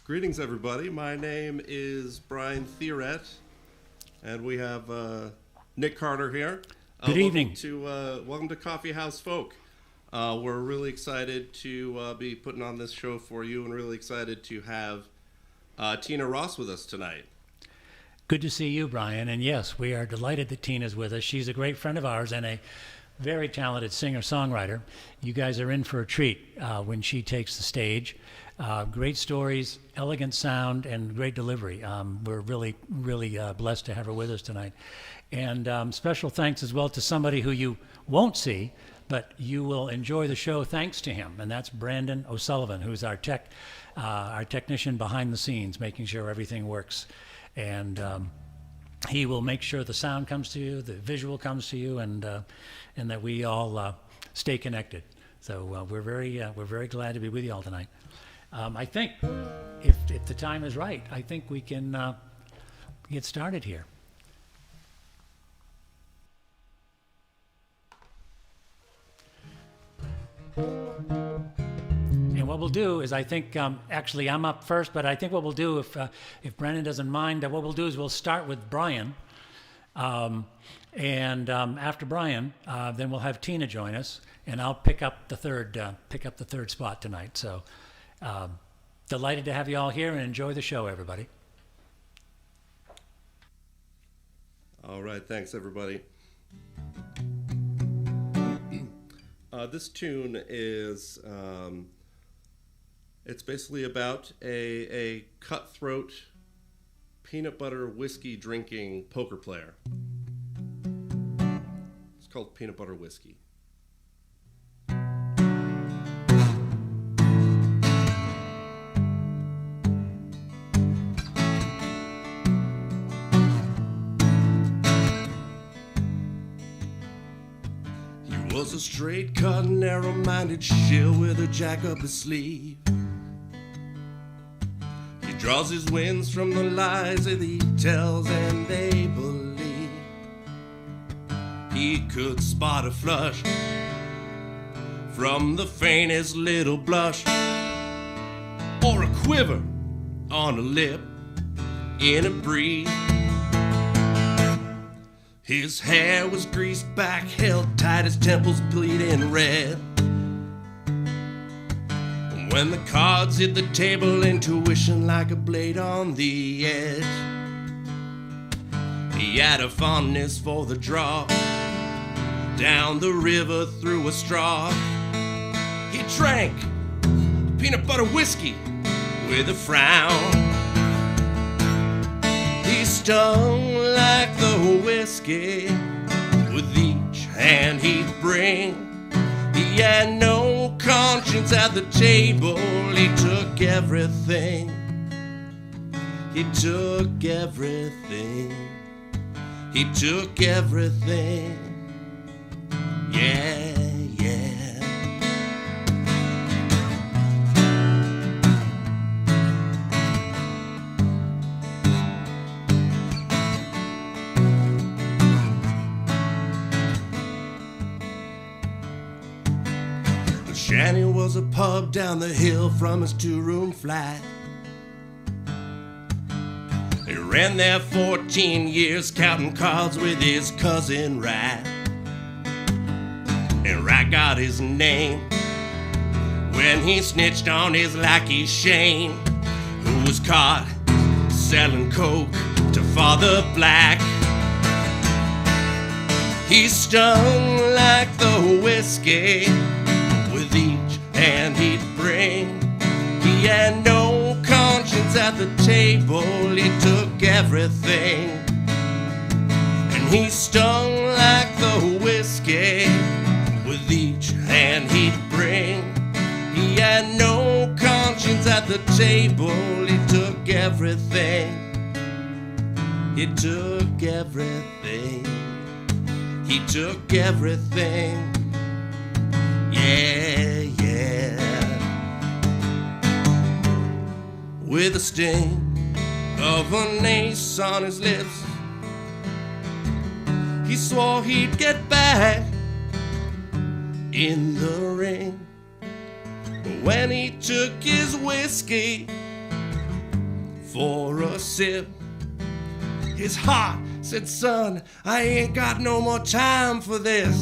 Greetings, everybody. My name is Brian Theoret, and we have Nick Carter here. Good evening. Welcome to Coffeehouse Folk. We're really excited to be putting on this show for you, and really excited to have Tina Ross with us tonight. Good to see you, Brian. And yes, we are delighted that Tina's with us. She's a great friend of ours and a very talented singer-songwriter. You guys are in for a treat when she takes the stage. Great stories, elegant sound, and great delivery. We're really blessed to have her with us tonight. And special thanks as well to somebody who you won't see, but you will enjoy the show thanks to him, and that's Brandon O'Sullivan, who's our technician behind the scenes, making sure everything works. And he will make sure the sound comes to you, the visual comes to you, and that we all stay connected. So we're very glad to be with you all tonight. I think if the time is right, I think we can get started here. And what we'll do is, I think, actually I'm up first, but I think what we'll do, if Brandon doesn't mind, what we'll do is we'll start with Brian. And after Brian, then we'll have Tina join us, and I'll pick up the third spot tonight. So delighted to have you all here, and enjoy the show, everybody. All right, thanks, everybody. This tune is, it's basically about a cutthroat peanut butter whiskey drinking poker player. It's called Peanut Butter Whiskey. Was a straight-cut, narrow-minded shill with a jack up his sleeve. He draws his winds from the lies that he tells, and they believe. He could spot a flush from the faintest little blush, or a quiver on a lip in a breeze. His hair was greased back, held tight, his temples bleeding red. And when the cards hit the table, intuition like a blade on the edge. He had a fondness for the draw, down the river through a straw. He drank peanut butter whiskey with a frown. He stung like the whiskey with each hand he'd bring. He had no conscience at the table. He took everything. He took everything. He took everything. Yeah, yeah. Shanny was a pub down the hill from his two-room flat. He ran there 14 years, counting cards with his cousin Rat. And Rat got his name when he snitched on his lackey Shane, who was caught selling coke to Father Black. He stung like the whiskey with each hand he'd bring. He had no conscience at the table. He took everything. And he stung like the whiskey with each hand he'd bring. He had no conscience at the table. He took everything. He took everything. He took everything. Yeah, yeah. With a sting of an ace on his lips, he swore he'd get back in the ring. When he took his whiskey for a sip. His heart said, son, I ain't got no more time for this.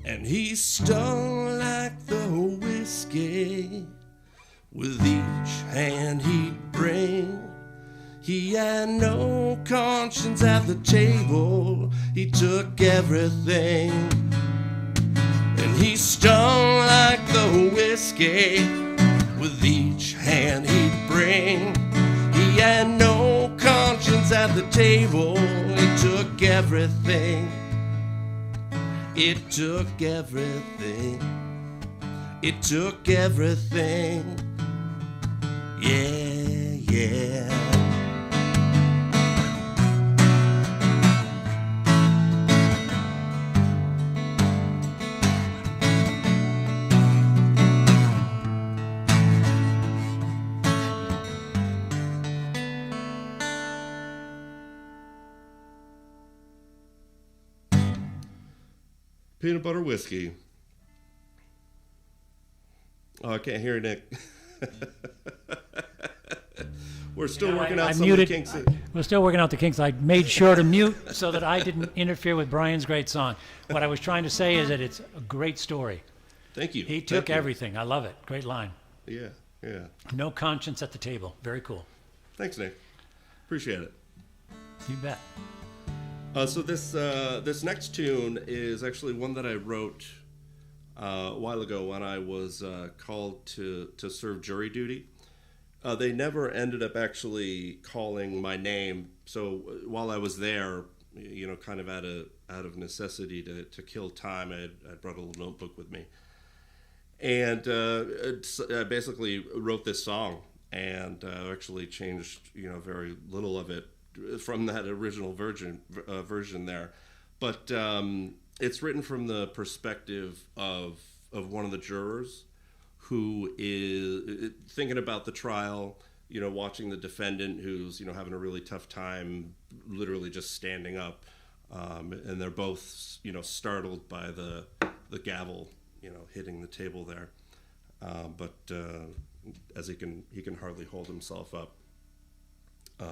And he stung like the whiskey with each hand he'd bring. He had no conscience at the table. He took everything. And he stung like the whiskey with each hand he'd bring. He had no conscience at the table. He took everything. It took everything. It took everything. Yeah, yeah. Peanut butter whiskey. Oh, I can't hear Nick. We're still working out some of the kinks. We're still working out the kinks. I made sure to mute so that I didn't interfere with Brian's great song. What I was trying to say is that it's a great story. Thank you. He took everything. I love it. Great line. Yeah, yeah. No conscience at the table. Very cool. Thanks, Nick. Appreciate it. You bet. So this next tune is actually one that I wrote a while ago when I was called to serve jury duty. They never ended up actually calling my name. So while I was there, you know, kind of out of necessity to kill time, I brought a little notebook with me, and I basically wrote this song, and actually changed, you know, very little of it from that original version there, but it's written from the perspective of one of the jurors who is thinking about the trial, you know, watching the defendant who's, you know, having a really tough time literally just standing up, and they're both, you know, startled by the gavel, you know, hitting the table there, but as he can hardly hold himself up.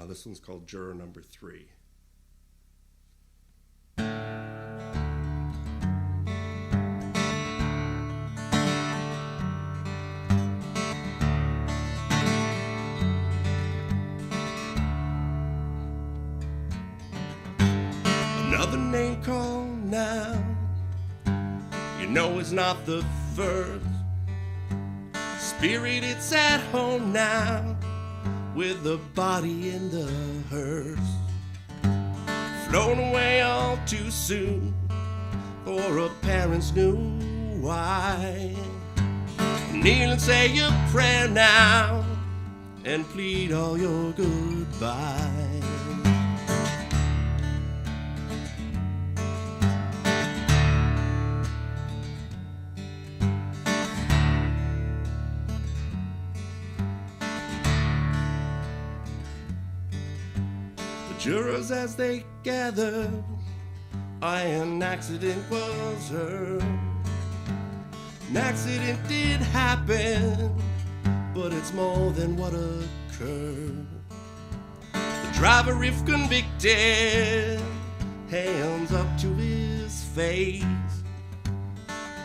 This one's called Juror number 3. Another name called now. You know it's not the first. Spirit, it's at home now, with the body in the hearse, flown away all too soon for a parent's new wife. Kneel and say your prayer now and plead all your goodbyes. Jurors as they gather, an accident was heard. An accident did happen, but it's more than what occurred. The driver, if convicted, hands up to his face.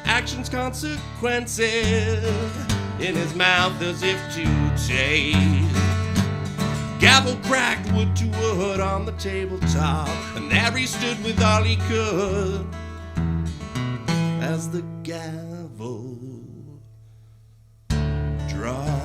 Actions, consequences, in his mouth as if to taste. Gavel cracked wood to wood on the tabletop, and there he stood with all he could as the gavel dropped.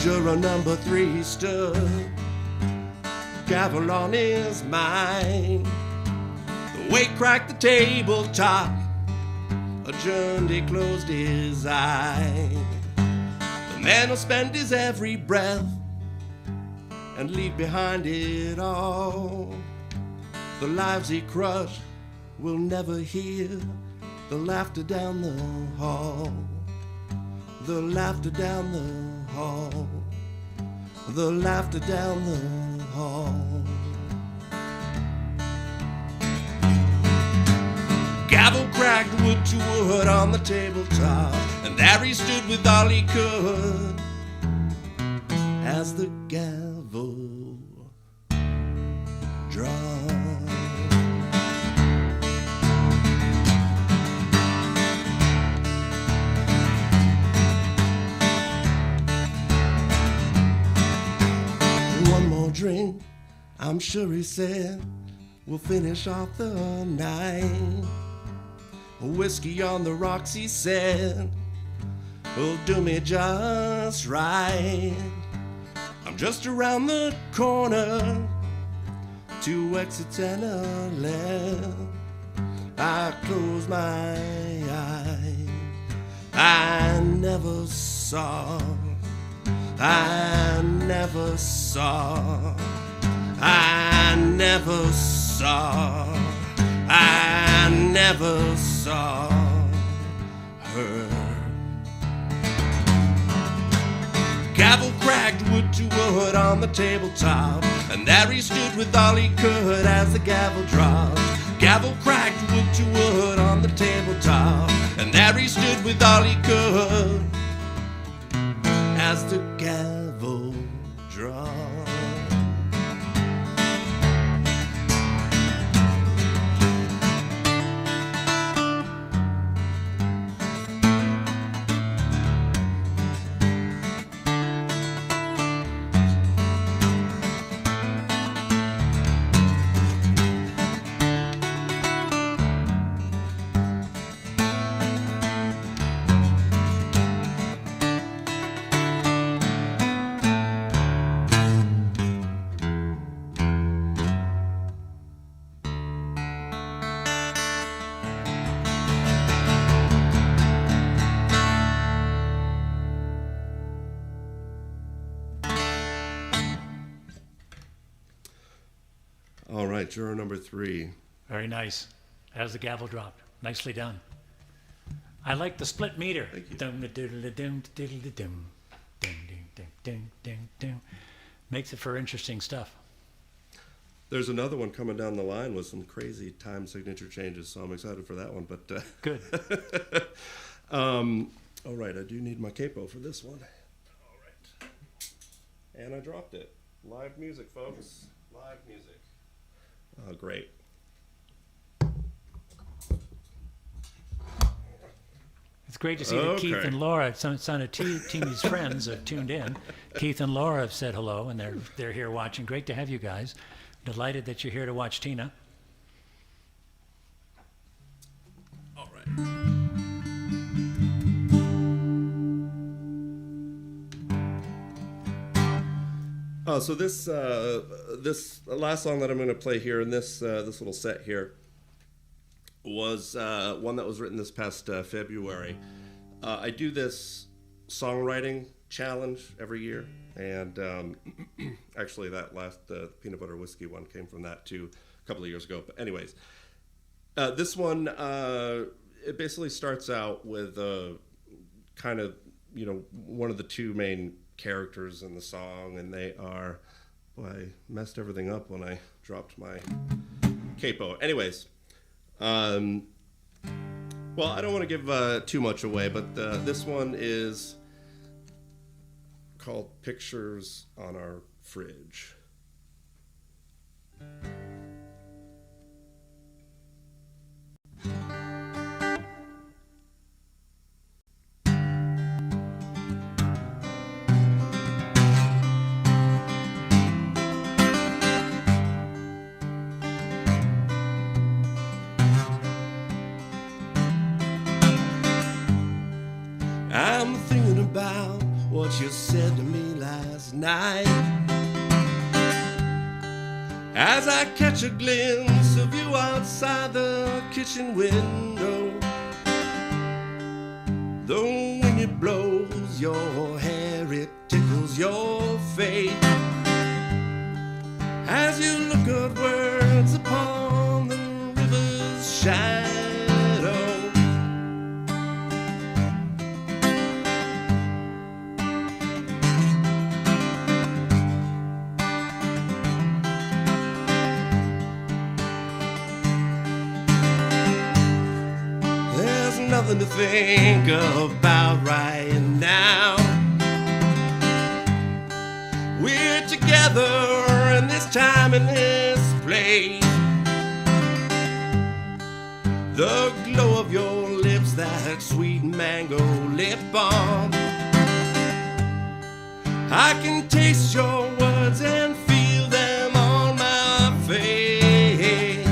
Juror number 3 stood, gavel on his mind. The weight cracked the tabletop, adjourned, he closed his eye. The man will spend his every breath and leave behind it all. The lives he crushed will never hear the laughter down the hall, the laughter down the hall, the laughter down the hall. Gavel cracked wood to wood on the tabletop, and there he stood with all he could as the gavel dropped. One more drink, I'm sure he said, we'll finish off the night. Whiskey on the rocks, he said, will do me just right. I'm just around the corner, 2 exits and a left. I close my eyes, I never saw, I never saw, I never saw, I never saw her. Gavel cracked wood to wood on the tabletop, and there he stood with all he could as the gavel dropped. Gavel cracked wood to wood on the tabletop, and there he stood with all he could as the gavel dropped. All right, juror number 3. Very nice. As the gavel dropped. Nicely done. I like the split meter. Thank you. Makes it for interesting stuff. There's another one coming down the line with some crazy time signature changes, so I'm excited for that one. But Good. all right, I do need my capo for this one. All right. And I dropped it. Live music, folks. Live music. Oh, great. It's great to see that Keith and Laura, some of Tina's friends, have tuned in. Keith and Laura have said hello, and they're here watching. Great to have you guys. Delighted that you're here to watch Tina. All right. So this last song that I'm going to play here in this little set here was one that was written this past February. I do this songwriting challenge every year, and actually that last peanut butter whiskey one came from that too a couple of years ago. But anyways, this one it basically starts out with kind of one of the 2 main characters in the song, and they are, I messed everything up when I dropped my capo. Anyways, well, I don't want to give too much away, but this one is called Pictures on Our Fridge. I'm thinking about what you said to me last night, as I catch a glimpse of you outside the kitchen window. Though when it blows your hair, it tickles your face, as you look upwards upon the river's shadow. nothing to think about right now. We're together in this time and this place. The glow of your lips, that sweet mango lip balm. I can taste your words and feel them on my face.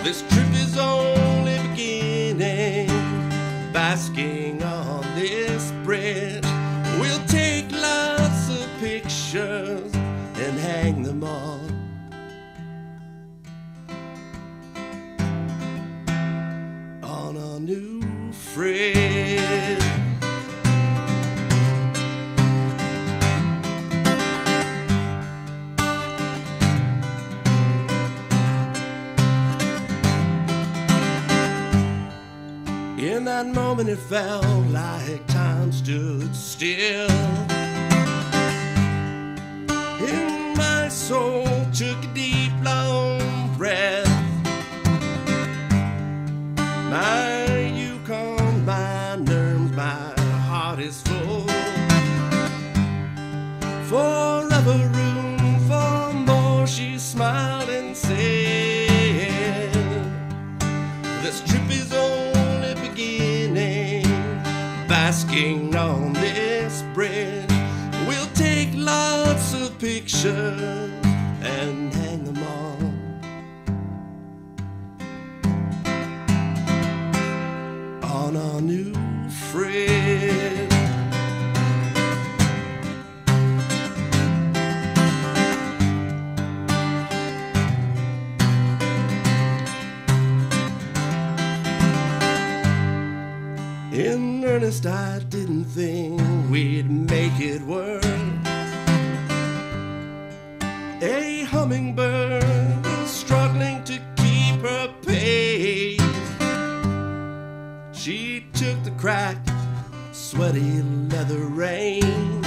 This trip is only beginning, basking on this bridge. We'll take lots of pictures and hang them on a new fridge. In that moment it felt like time stood still. In my soul took a deep long breath. My Yukon, my nerves, my heart is full. Forever room for more, she smiled and said, this trip is only beginning, basking on this bridge. We'll take lots of pictures and hang them on a new fridge. In earnest, I didn't think we'd make it work. A hummingbird was struggling to keep her pace. She took the cracked, sweaty leather rain,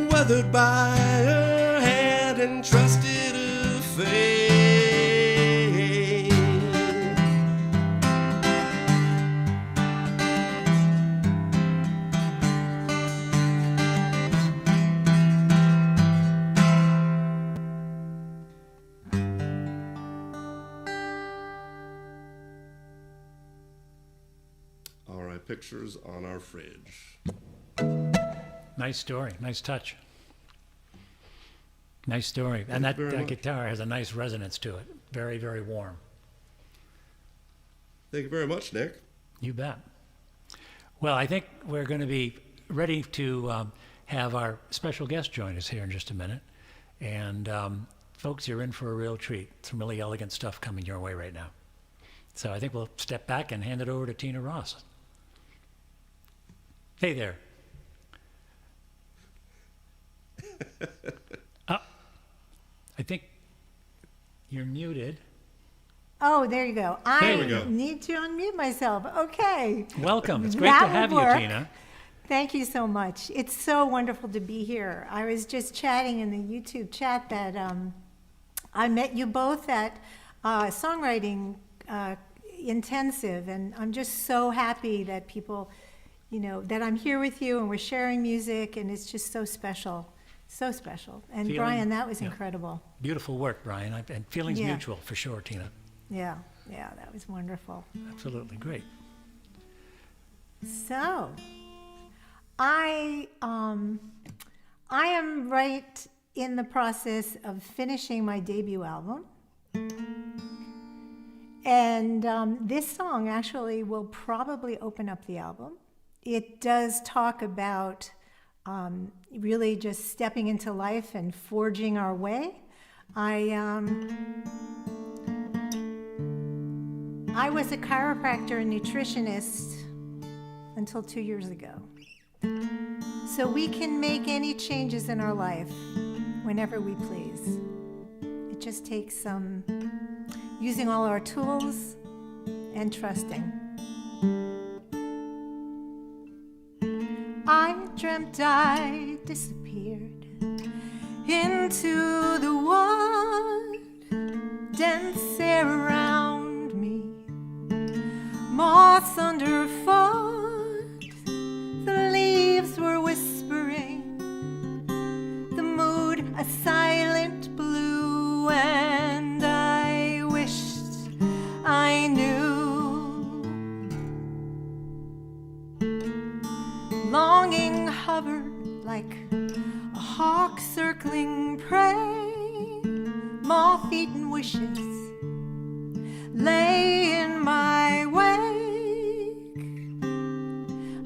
weathered by her hand, and trusted her fate. Pictures on our fridge. Nice story. Nice touch. Nice story. And that guitar has a nice resonance to it. Very, very warm. Thank you very much, Nick. You bet. Well, I think we're going to be ready to have our special guest join us here in just a minute. And folks, you're in for a real treat. Some really elegant stuff coming your way right now. So I think we'll step back and hand it over to Tina Ross. Hey there. I think you're muted. Oh, there you go. There we go. Need to unmute myself. Okay. Welcome. It's great to have you, Tina. Thank you so much. It's so wonderful to be here. I was just chatting in the YouTube chat that I met you both at songwriting intensive, and I'm just so happy that people, you know, that I'm here with you and we're sharing music, and it's just so special. So special. And Brian, that was incredible. Beautiful work, Brian. And feelings mutual for sure, Tina. Yeah, that was wonderful. Absolutely, great. So, I am right in the process of finishing my debut album. And this song actually will probably open up the album. It does talk about really just stepping into life and forging our way. I was a chiropractor and nutritionist until 2 years ago. So we can make any changes in our life whenever we please. It just takes some using all our tools and trusting. I dreamt I disappeared into the wood, dense air around me moss underfoot, the leaves were whispering, the mood a silent blue, and I wished I knew. Longing hovered like a hawk circling prey, moth-eaten wishes lay in my wake.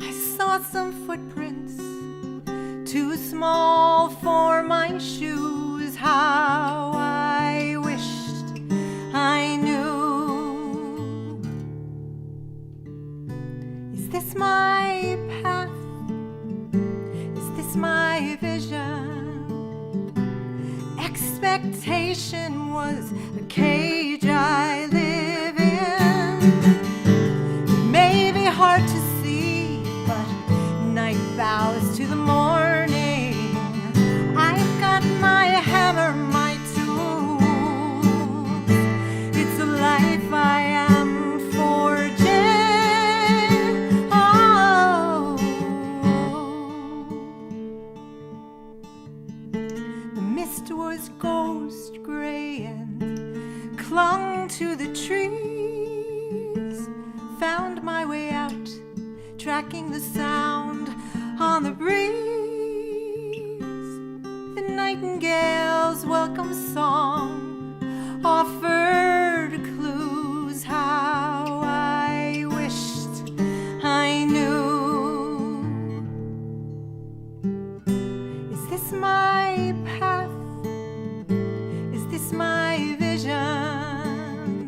I saw some footprints, too small for my shoes. How I wished I knew. Is this my path? Is this my vision? Expectation was a cage I live in. It may be hard to see, but night bows to the morning. I've got my hammer, my tools. It's a life I am forging. Oh. The mist was ghost gray and clung to the trees. Found my way out, tracking the sound on the breeze. The nightingale's welcome song offered clues. How I wished I knew. Is this my path? Is this my vision?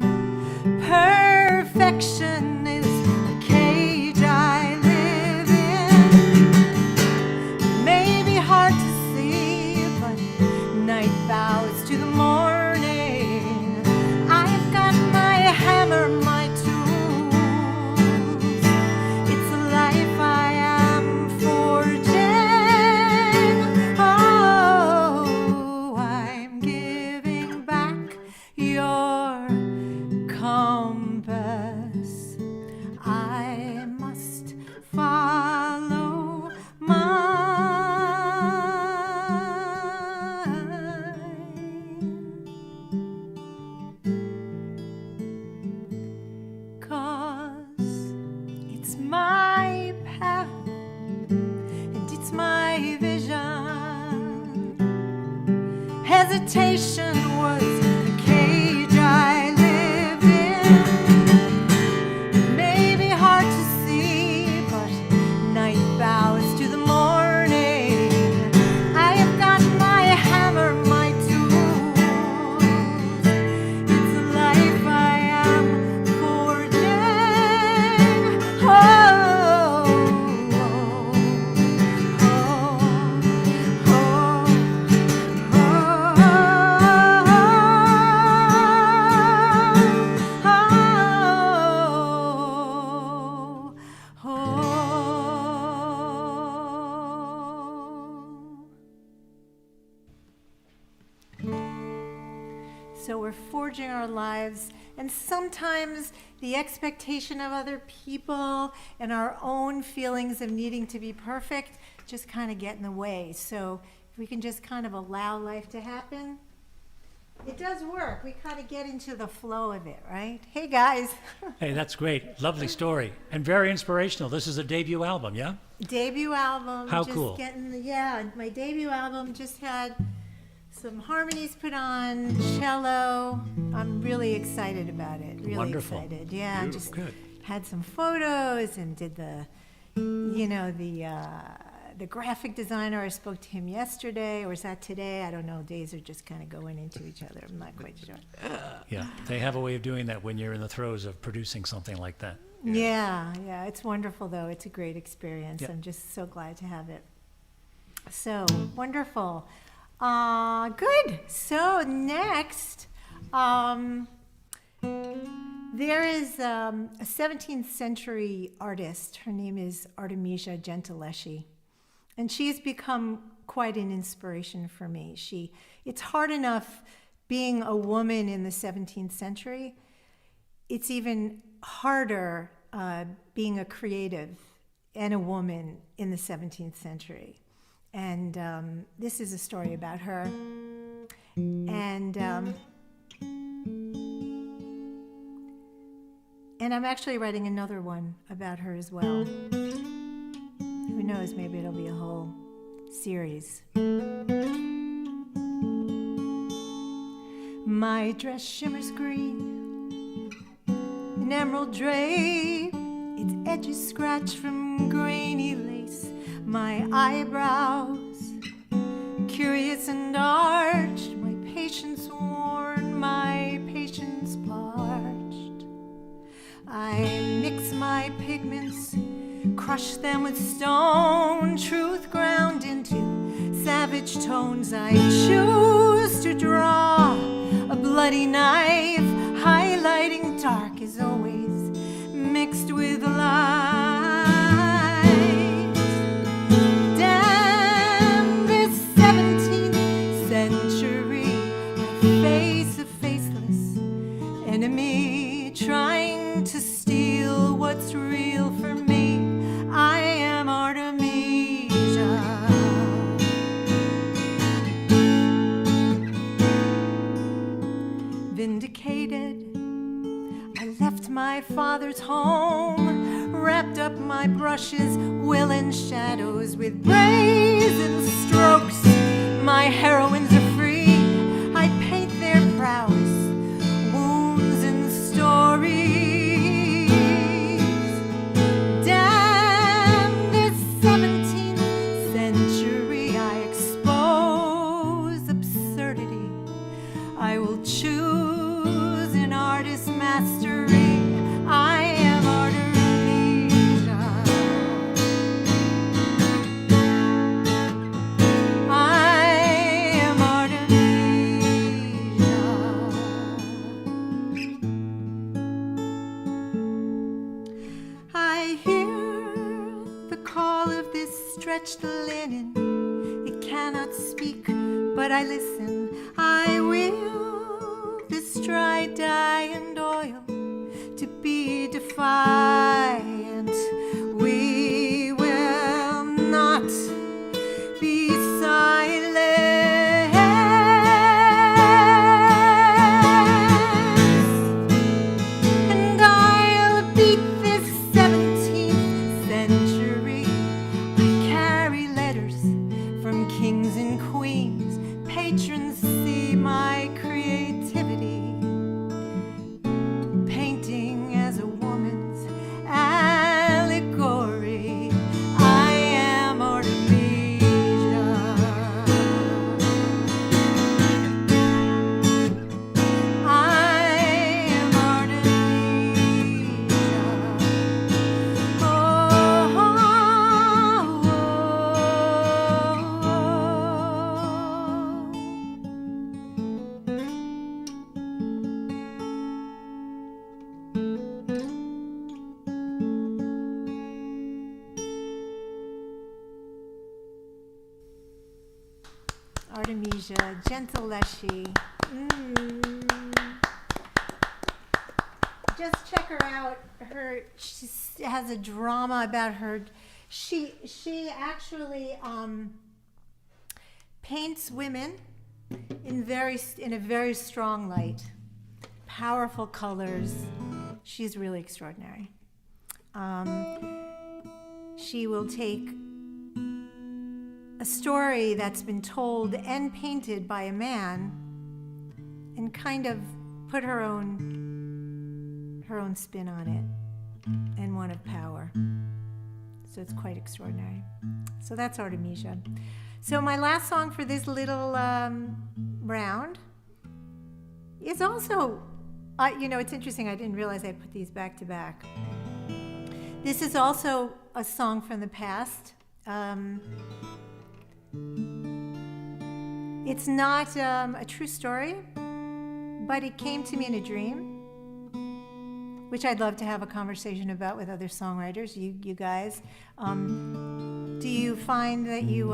Perfection is the cage I live in. May be hard to see, but night bows to the morning. I've got my hammer, my tools. It's a life I am forging. Oh, I'm giving back your compass. I must follow mine. 'Cause it's my path and it's my vision. Hesitation was the cage I lived in. It may be hard to see, but night bows to the morning. I have got my hammer, my tools. It's a life I am forging. Oh, So we're forging our lives, and sometimes the expectation of other people and our own feelings of needing to be perfect just kind of get in the way. So if we can just kind of allow life to happen, it does work. We kind of get into the flow of it, right? Hey, guys. Hey, that's great. Lovely story. And very inspirational. This is a debut album, yeah? Debut album. How just cool. Yeah, my debut album just had some harmonies put on, cello. I'm really excited about it. Really Wonderful. excited. Yeah, Beautiful. just Good. had some photos and did the graphic designer. I spoke to him yesterday, or was that today? I don't know. Days are just kind of going into each other. I'm not quite sure. Yeah, they have a way of doing that when you're in the throes of producing something like that. Yeah, it's wonderful though. It's a great experience. Yeah. I'm just so glad to have it. So wonderful. Good. So next, there is a 17th century artist. Her name is Artemisia Gentileschi, and she's become quite an inspiration for me. It's hard enough being a woman in the 17th century. It's even harder being a creative and a woman in the 17th century. And this is a story about her. And I'm actually writing another one about her as well. Who knows, maybe it'll be a whole series. My dress shimmers green, an emerald drape, its edges scratched from grainy lace. My eyebrows, curious and arched, my patience worn, my patience parched. I mix my pigments, crush them with stone, truth ground into savage tones. I choose to draw a bloody knife, highlighting dark as always, mixed with light. Damn this 17th century, I face a faceless enemy, trying to steal what's real for me. I am Artemisia. Vindicated, I left my father's home, wrapped up my brushes, will and shadows with brazen strokes. My heroines are free, I paint their prowess, wounds and stories. Damn this 17th century, I expose absurdity. I will choose an artist's mastery. I am Artemisia. I am Artemisia. I hear the call of this stretched linen. It cannot speak, but I listen. I will this dry dye and oil to be defiant. We will not be silenced, and I'll beat this 17th century. I carry letters from kings and queens. Patrons see my creativity, painting as a woman's allegory. I am Artemisia. I am Artemisia. Oh, oh, oh. Artemisia, gentle Leshy. Just check her out. She has a drama about her. She actually paints women in a very strong light, powerful colors. She's really extraordinary. She will take a story that's been told and painted by a man and kind of put her own spin on it, and one of power. So it's quite extraordinary. So that's Artemisia. So my last song for this little round is also, it's interesting, I didn't realize I put these back to back. This is also a song from the past. It's not a true story, but it came to me in a dream, which I'd love to have a conversation about with other songwriters, you guys. Do you find that you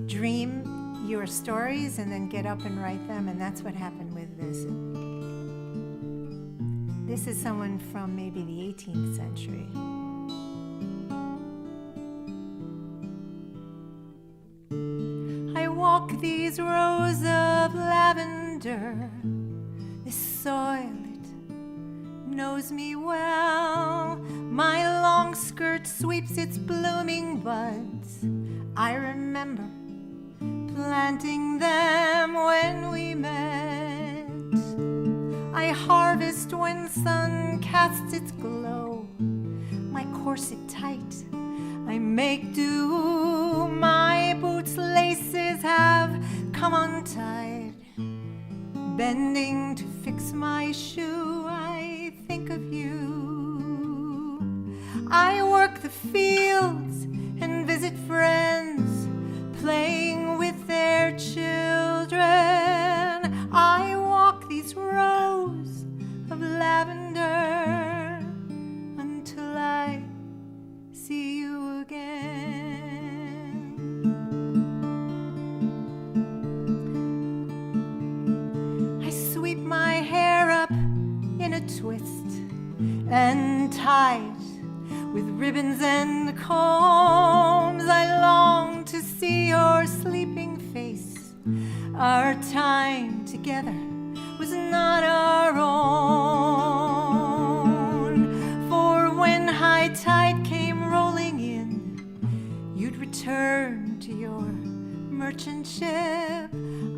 dream your stories and then get up and write them? And that's what happened with this. This is someone from maybe the 18th century. I walk these rows of lavender. This soil, it knows me well. My long skirt sweeps its blooming buds. I remember planting them when we met. I harvest when sun casts its glow. My corset tight, I make do. My boots' laces have come untied. Bending to fix my shoe, I think of you. I work the fields and visit friends, playing with their children. I walk these rows of lavender until I see you again. I sweep my hair up in a twist and tie it with ribbons and combs. I long to see your sleeping face. Our time together was not our own. For when high tide came rolling in, you'd return to your merchant ship.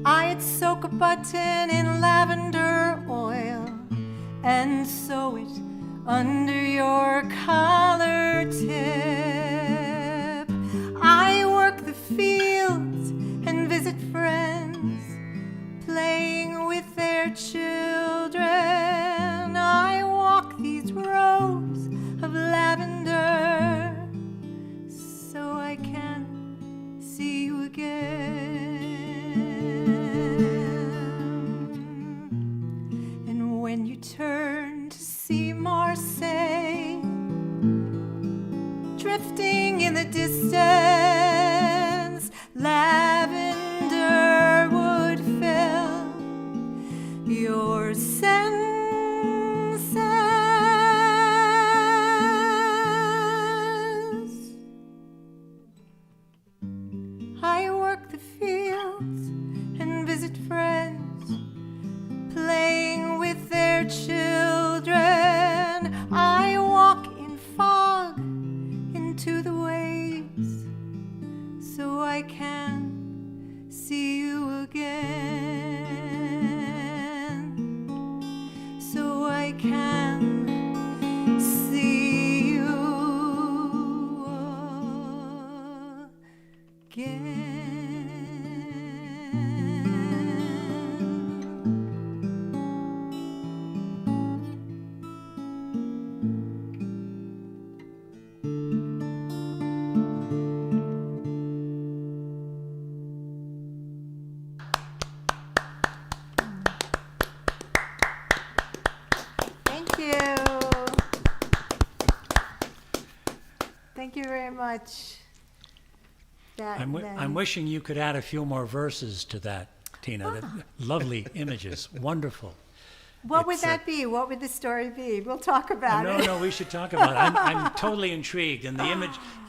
I'd soak a button in lavender oil and sew it under your collar tip. I work the fields and visit friends, playing with their children. I walk these rows of lavender so I can see you again. And when you turn to see Marseille, drifting in the distance, lavender would fill your senses. I work the fields and visit friends, playing with their children. I walk in fog into the waves so I can see you again, so I can see you again. Thank you. Thank you very much. I'm wishing you could add a few more verses to that, Tina. The lovely images, wonderful. What would that be? What would the story be? We'll talk about it. No, we should talk about it. I'm totally intrigued. And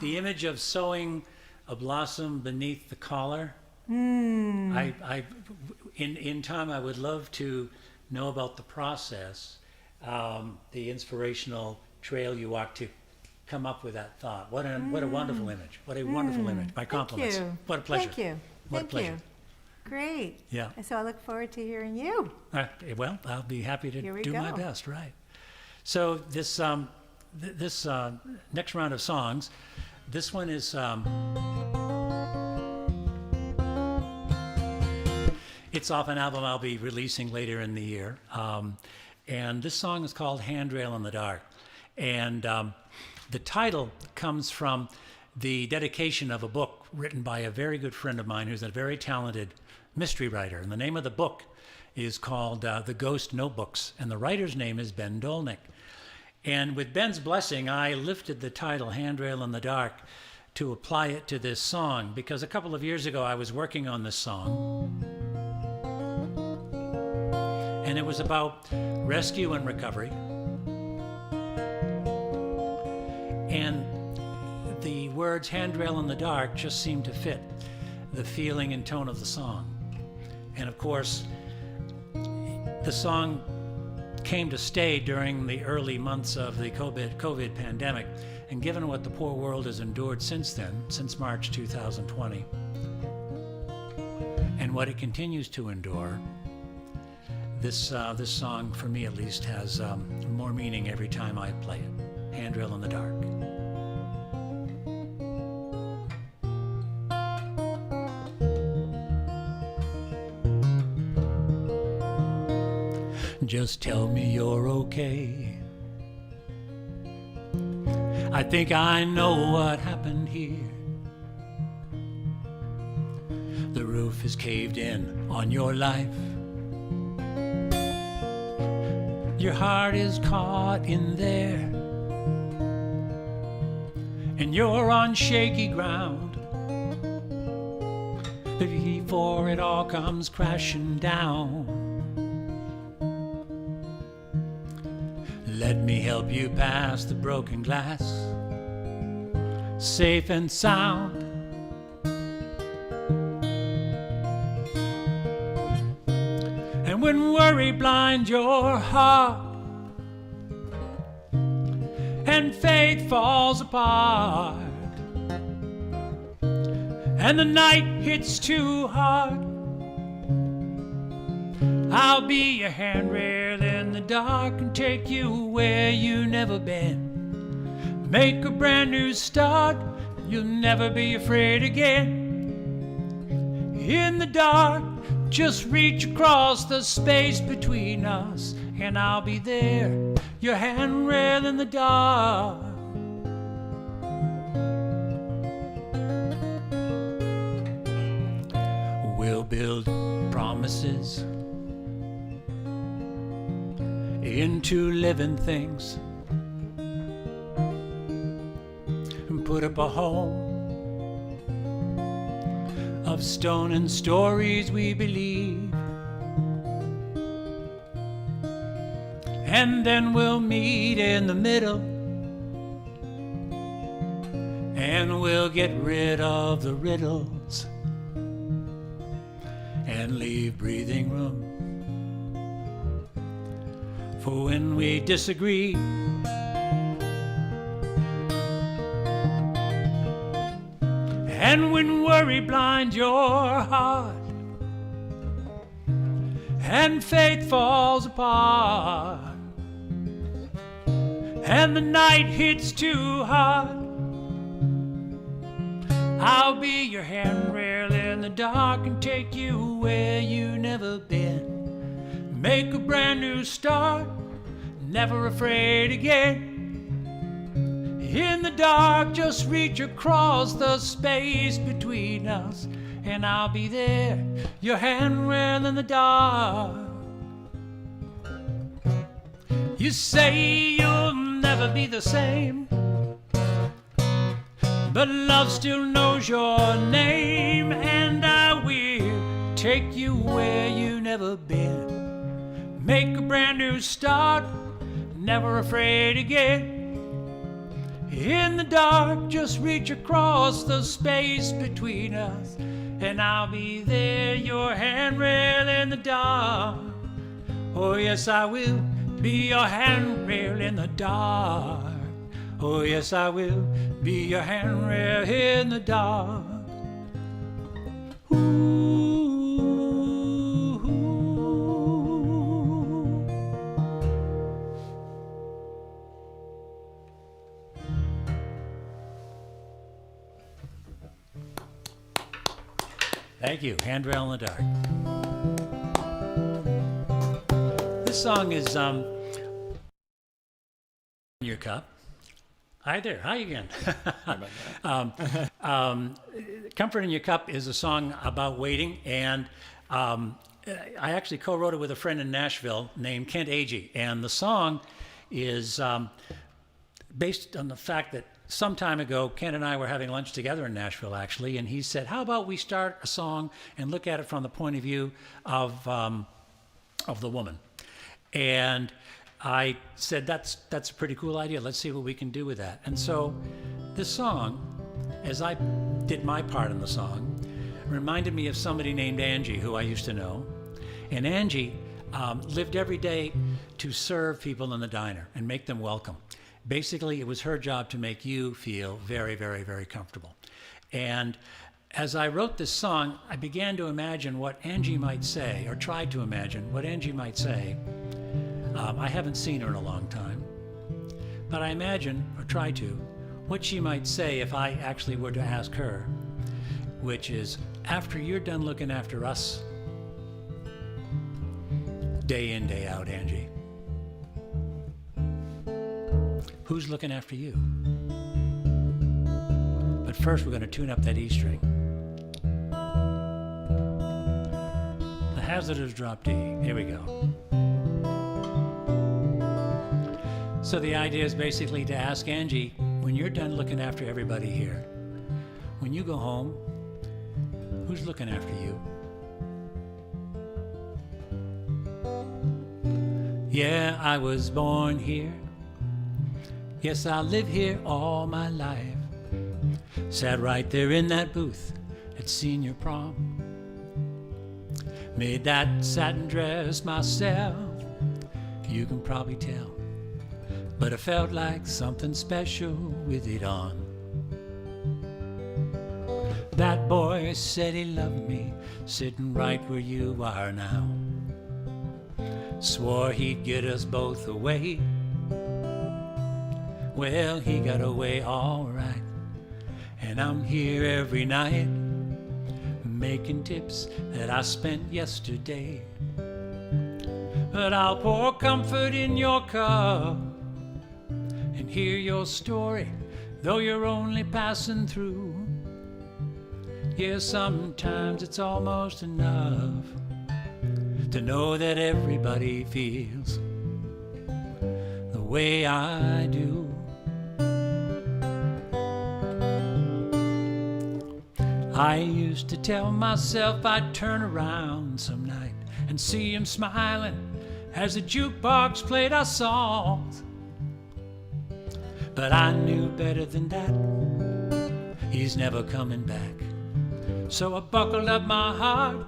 the image of sewing a blossom beneath the collar. In time, I would love to know about the process, the inspirational trail you walked to come up with that thought. What a wonderful image. What a wonderful image. My compliments. Thank you. What a pleasure. Thank you. What a pleasure. You. Great. Yeah. And so I look forward to hearing you. Well, I'll be happy to do my best. Right. So this next round of songs, this one is it's off an album I'll be releasing later in the year, and this song is called "Handrail in the Dark," and the title comes from the dedication of a book written by a very good friend of mine who's a very talented mystery writer. And the name of the book is called The Ghost Notebooks, and the writer's name is Ben Dolnick. And with Ben's blessing, I lifted the title Handrail in the Dark to apply it to this song, because a couple of years ago I was working on this song, and it was about rescue and recovery. And the words "Handrail in the dark" just seemed to fit the feeling and tone of the song. And of course, the song came to stay during the early months of the COVID pandemic. And given what the poor world has endured since then, since March 2020, and what it continues to endure, this song, for me at least, has more meaning every time I play it. Handrail in the dark. Just tell me you're okay. I think I know what happened here. The roof is caved in on your life. Your heart is caught in there, and you're on shaky ground before it all comes crashing down. Let me help you past the broken glass, safe and sound. And when worry blinds your heart and faith falls apart and the night hits too hard, I'll be your handrail in the dark and take you where you've never been. Make a brand new start, you'll never be afraid again. In the dark, just reach across the space between us, and I'll be there, your handrail in the dark. We'll build promises into living things and put up a home of stone and stories we believe. And then we'll meet in the middle and we'll get rid of the riddles and leave breathing room for when we disagree. And when worry blinds your heart and faith falls apart and the night hits too hard, I'll be your handrail in the dark and take you where you've never been. Make a brand new start, never afraid again. In the dark, just reach across the space between us, and I'll be there, your handrail in the dark. You say you'll never be the same, but love still knows your name, and I will take you where you've never been. Make a brand new start, never afraid again. In the dark, just reach across the space between us, and I'll be there, your handrail in the dark. Oh yes, I will be your handrail in the dark. Oh yes, I will be your handrail in the dark. Ooh. Thank you, Handrail in the Dark. This song is in your cup. Hi there, hi again. Comfort in Your Cup is a song about waiting, and I actually co-wrote it with a friend in Nashville named Kent Agee, and the song is based on the fact that some time ago, Kent and I were having lunch together in Nashville, actually, and he said, how about we start a song and look at it from the point of view of the woman? And I said, that's a pretty cool idea. Let's see what we can do with that. And so this song, as I did my part in the song, reminded me of somebody named Angie, who I used to know. And Angie lived every day to serve people in the diner and make them welcome. Basically, it was her job to make you feel very, very, very comfortable. And as I wrote this song, I began to imagine what Angie might say, or tried to imagine what Angie might say. I haven't seen her in a long time, but I imagine, or try to, what she might say if I actually were to ask her, which is, after you're done looking after us, day in, day out, Angie, who's looking after you? But first, we're going to tune up that E string. The hazardous drop D. Here we go. So the idea is basically to ask Angie, when you're done looking after everybody here, when you go home, who's looking after you? Yeah, I was born here. Yes, I live here all my life. Sat right there in that booth at senior prom. Made that satin dress myself, you can probably tell. But I felt like something special with it on. That boy said he loved me, sitting right where you are now. Swore he'd get us both away. Well, he got away all right. And I'm here every night, making tips that I spent yesterday. But I'll pour comfort in your cup and hear your story, though you're only passing through. Yeah, sometimes it's almost enough to know that everybody feels the way I do. I used to tell myself I'd turn around some night and see him smiling as the jukebox played our songs. But I knew better than that, he's never coming back. So I buckled up my heart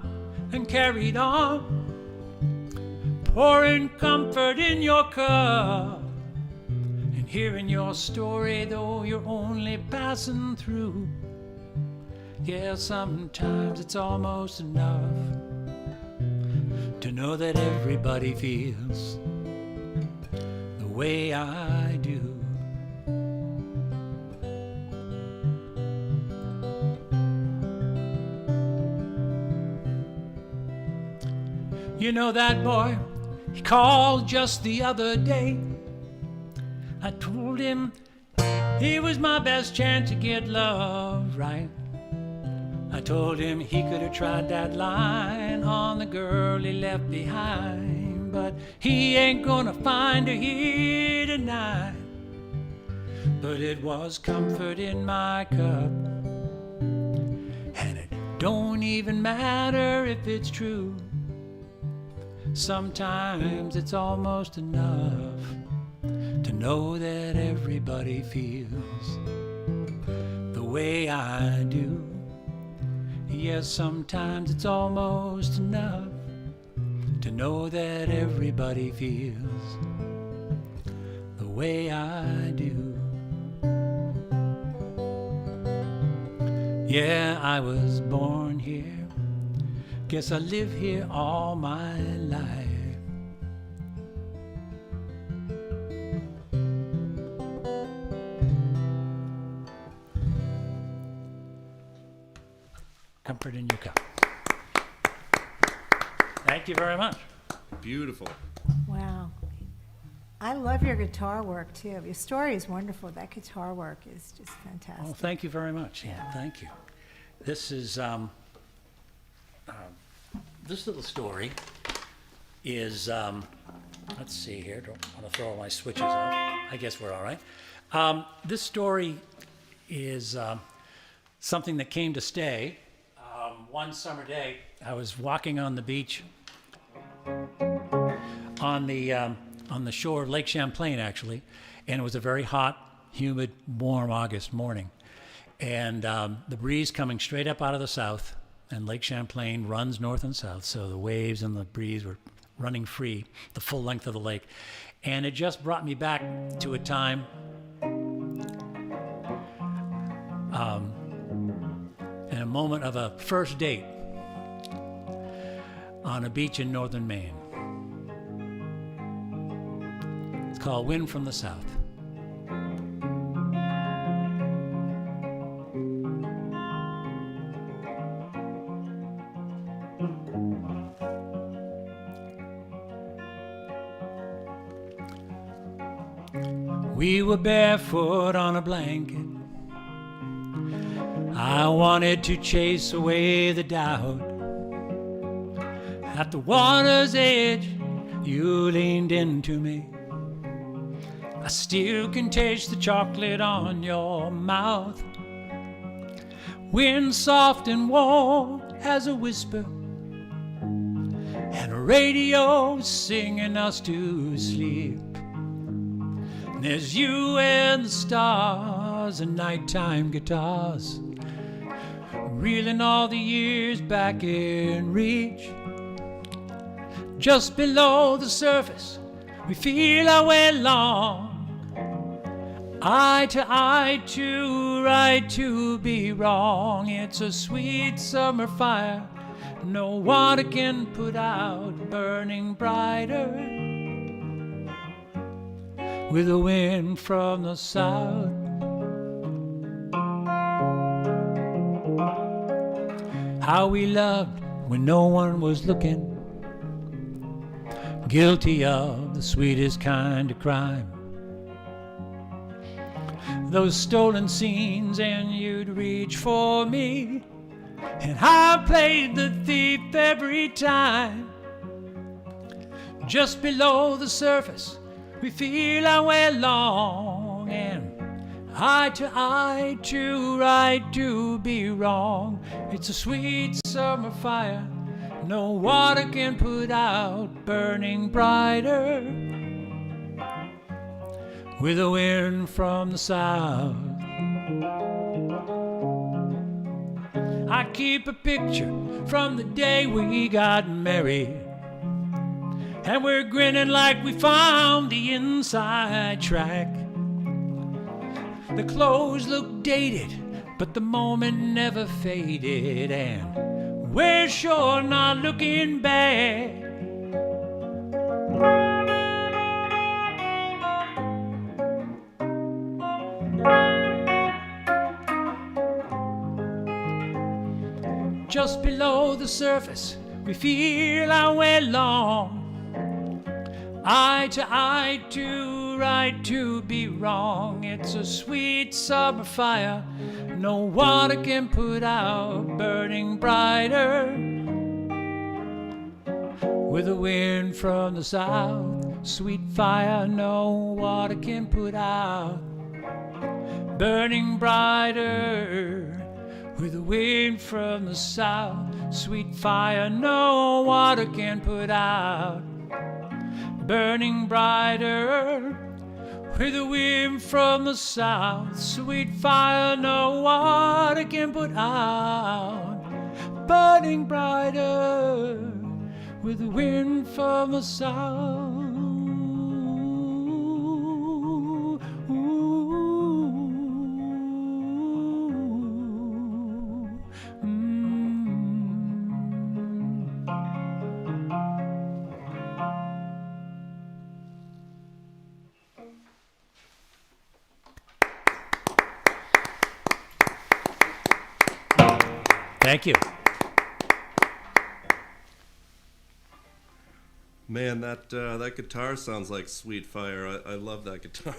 and carried on, pouring comfort in your cup and hearing your story, though you're only passing through. Yeah, sometimes it's almost enough to know that everybody feels the way I do. You know that boy, he called just the other day. I told him he was my best chance to get love right. I told him he could have tried that line on the girl he left behind, but he ain't gonna find her here tonight. But it was comfort in my cup, and it don't even matter if it's true. Sometimes it's almost enough to know that everybody feels the way I do. Yes, sometimes it's almost enough to know that everybody feels the way I do. Yeah, I was born here. Guess I live here all my life. Comfort in your cup. Thank you very much. Beautiful. Wow. I love your guitar work too. Your story is wonderful. That guitar work is just fantastic. Oh, thank you very much. Yeah, thank you. This is this little story is let's see here. Don't want to throw all my switches out. I guess we're all right. This story is something that came to stay. One summer day, I was walking on the beach on the on the shore of Lake Champlain, actually, and it was a very hot, humid, warm August morning. And the breeze coming straight up out of the south, and Lake Champlain runs north and south, so the waves and the breeze were running free the full length of the lake. And it just brought me back to a time and a moment of a first date on a beach in northern Maine. It's called Wind from the South. We were barefoot on a blanket. I wanted to chase away the doubt. At the water's edge, you leaned into me. I still can taste the chocolate on your mouth. Wind soft and warm as a whisper, and a radio singing us to sleep. There's you and the stars and nighttime guitars, reeling all the years back in reach. Just below the surface, we feel our way along. Eye to eye, too right to be wrong. It's a sweet summer fire no water can put out, burning brighter with the wind from the south. How we loved when no one was looking, guilty of the sweetest kind of crime. Those stolen scenes, and you'd reach for me, and I played the thief every time. Just below the surface, we feel our way along, and eye to eye, too right to be wrong. It's a sweet summer fire no water can put out, burning brighter with the wind from the south. I keep a picture from the day we got married, and we're grinning like we found the inside track. The clothes look dated, but the moment never faded, and we're sure not looking back. Just below the surface, we feel our way along. Eye to eye, too right to be wrong. It's a sweet summer fire no water can put out, burning brighter with the wind from the south. Sweet fire no water can put out, burning brighter with the wind from the south. Sweet fire no water can put out, burning brighter with the wind from the south. Sweet fire no water can put out, burning brighter with the wind from the south. Thank you. Man, that guitar sounds like Sweet Fire. I love that guitar.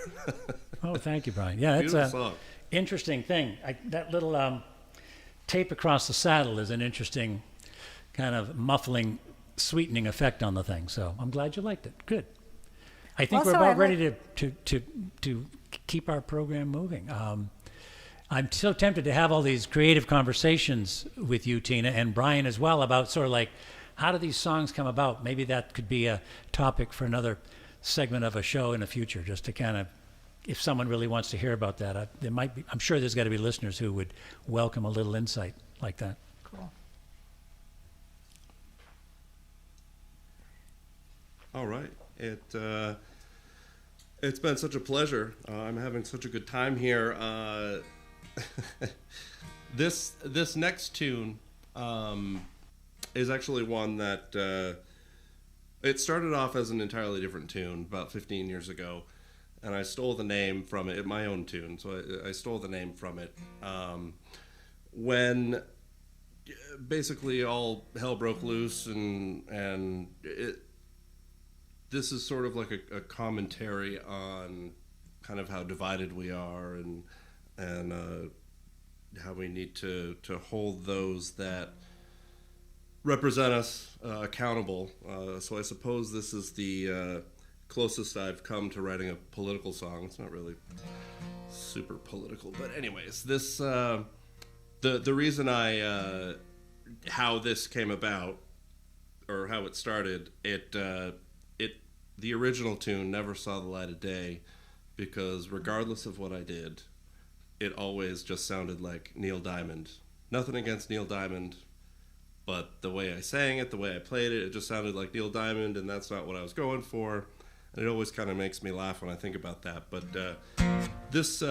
Oh, thank you, Brian. Yeah, it's a song. Interesting thing. That little tape across the saddle is an interesting kind of muffling, sweetening effect on the thing. So I'm glad you liked it. Good. I think Also, we're about ready to keep our program moving. I'm so tempted to have all these creative conversations with you, Tina, and Brian as well, about sort of like, how do these songs come about? Maybe that could be a topic for another segment of a show in the future, just to kind of, if someone really wants to hear about that, there might be, I'm sure there's got to be listeners who would welcome a little insight like that. Cool. All right. It's been such a pleasure. I'm having such a good time here. This next tune is actually one that it started off as an entirely different tune about 15 years ago, and I stole the name from it, my own tune. So I stole the name from it when basically all hell broke loose, and this is sort of like a commentary on kind of how divided we are, and how we need to hold those that represent us accountable. So I suppose this is the closest I've come to writing a political song. It's not really super political, but anyways, this the reason how this came about, or how it started, the original tune never saw the light of day, because regardless of what I did, it always just sounded like Neil Diamond. Nothing against Neil Diamond, but the way I sang it, the way I played it, it just sounded like Neil Diamond, and that's not what I was going for. And it always kind of makes me laugh when I think about that. But this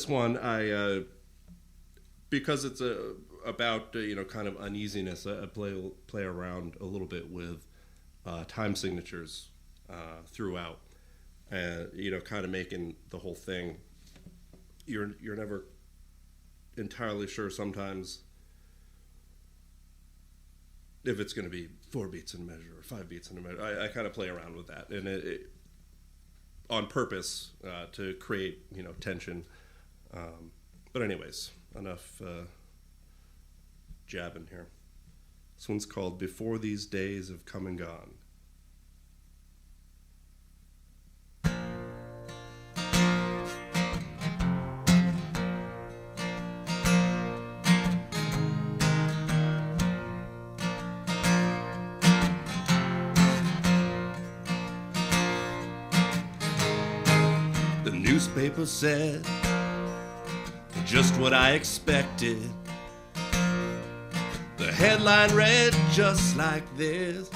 one, I because it's about kind of uneasiness, I play around a little bit with time signatures throughout, and kind of making the whole thing. You're never entirely sure sometimes if it's going to be 4 beats in a measure or 5 beats in a measure. I kind of play around with that, and it on purpose to create tension. But anyways, enough jabbing here. This one's called "Before These Days Have Come and Gone." Newspaper said just what I expected. The headline read just like this: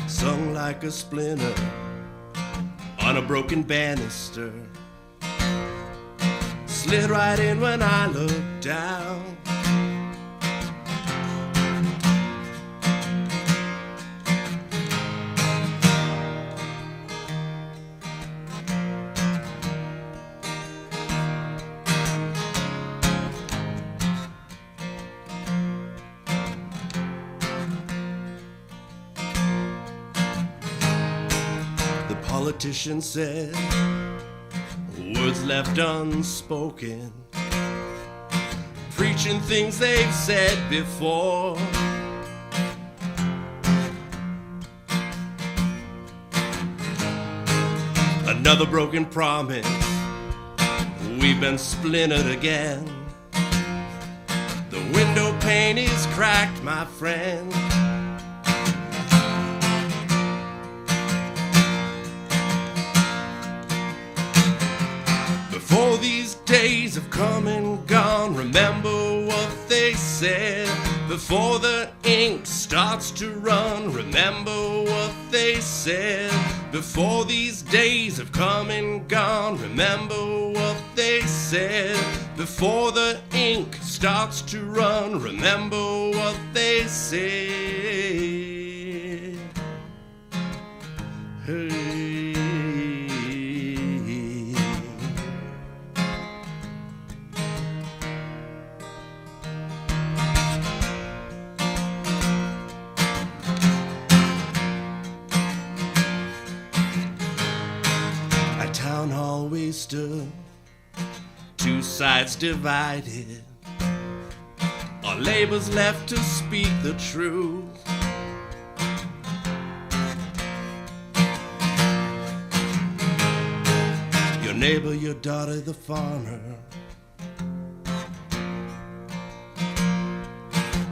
sung like a splinter on a broken banister, slid right in when I looked down. Politician said words left unspoken, preaching things they've said before. Another broken promise, we've been splintered again. The window pane is cracked, my friend. Before these days have come and gone, remember what they said. Before the ink starts to run, remember what they said. Before these days have come and gone, remember what they said. Before the ink starts to run, remember what they said. Hey. Always stood, two sides divided, our labors left to speak the truth. Your neighbor, your daughter, the farmer,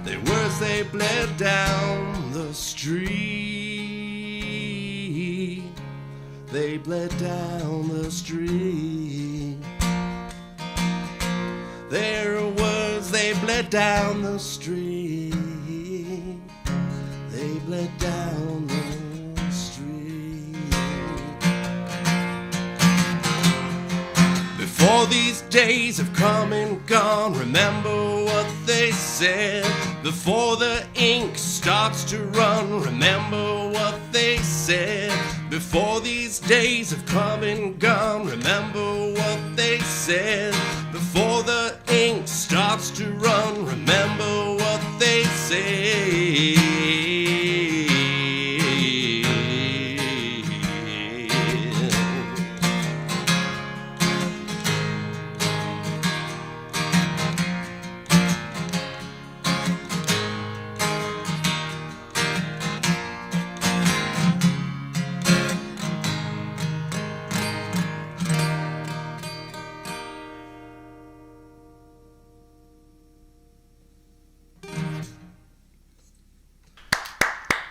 their words they bled down the street. They bled down the street. Their words, they bled down the street. They bled down the street. Before these days have come and gone, remember what they said. Before the ink starts to run, remember what they said. Before these days have come and gone, remember what they said. Before the ink starts to run, remember what they said.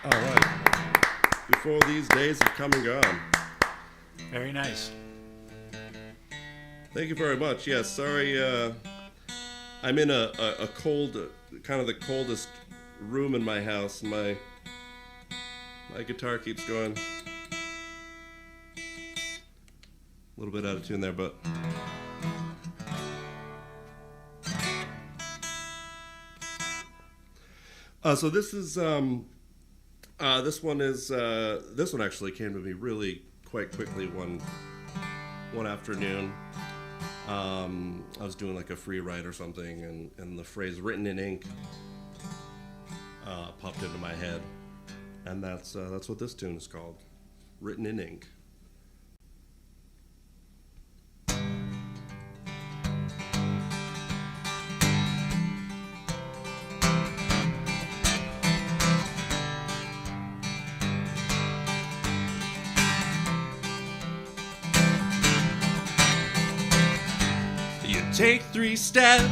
All right. Before these days have come and gone. Very nice. Thank you very much. Yes, sorry, I'm in a cold, kind of the coldest room in my house. My guitar keeps going a little bit out of tune there, but so this is this one actually came to me really quite quickly one afternoon. I was doing like a free write or something, and the phrase "written in ink" popped into my head, and that's what this tune is called, "Written in Ink." Take 3 steps,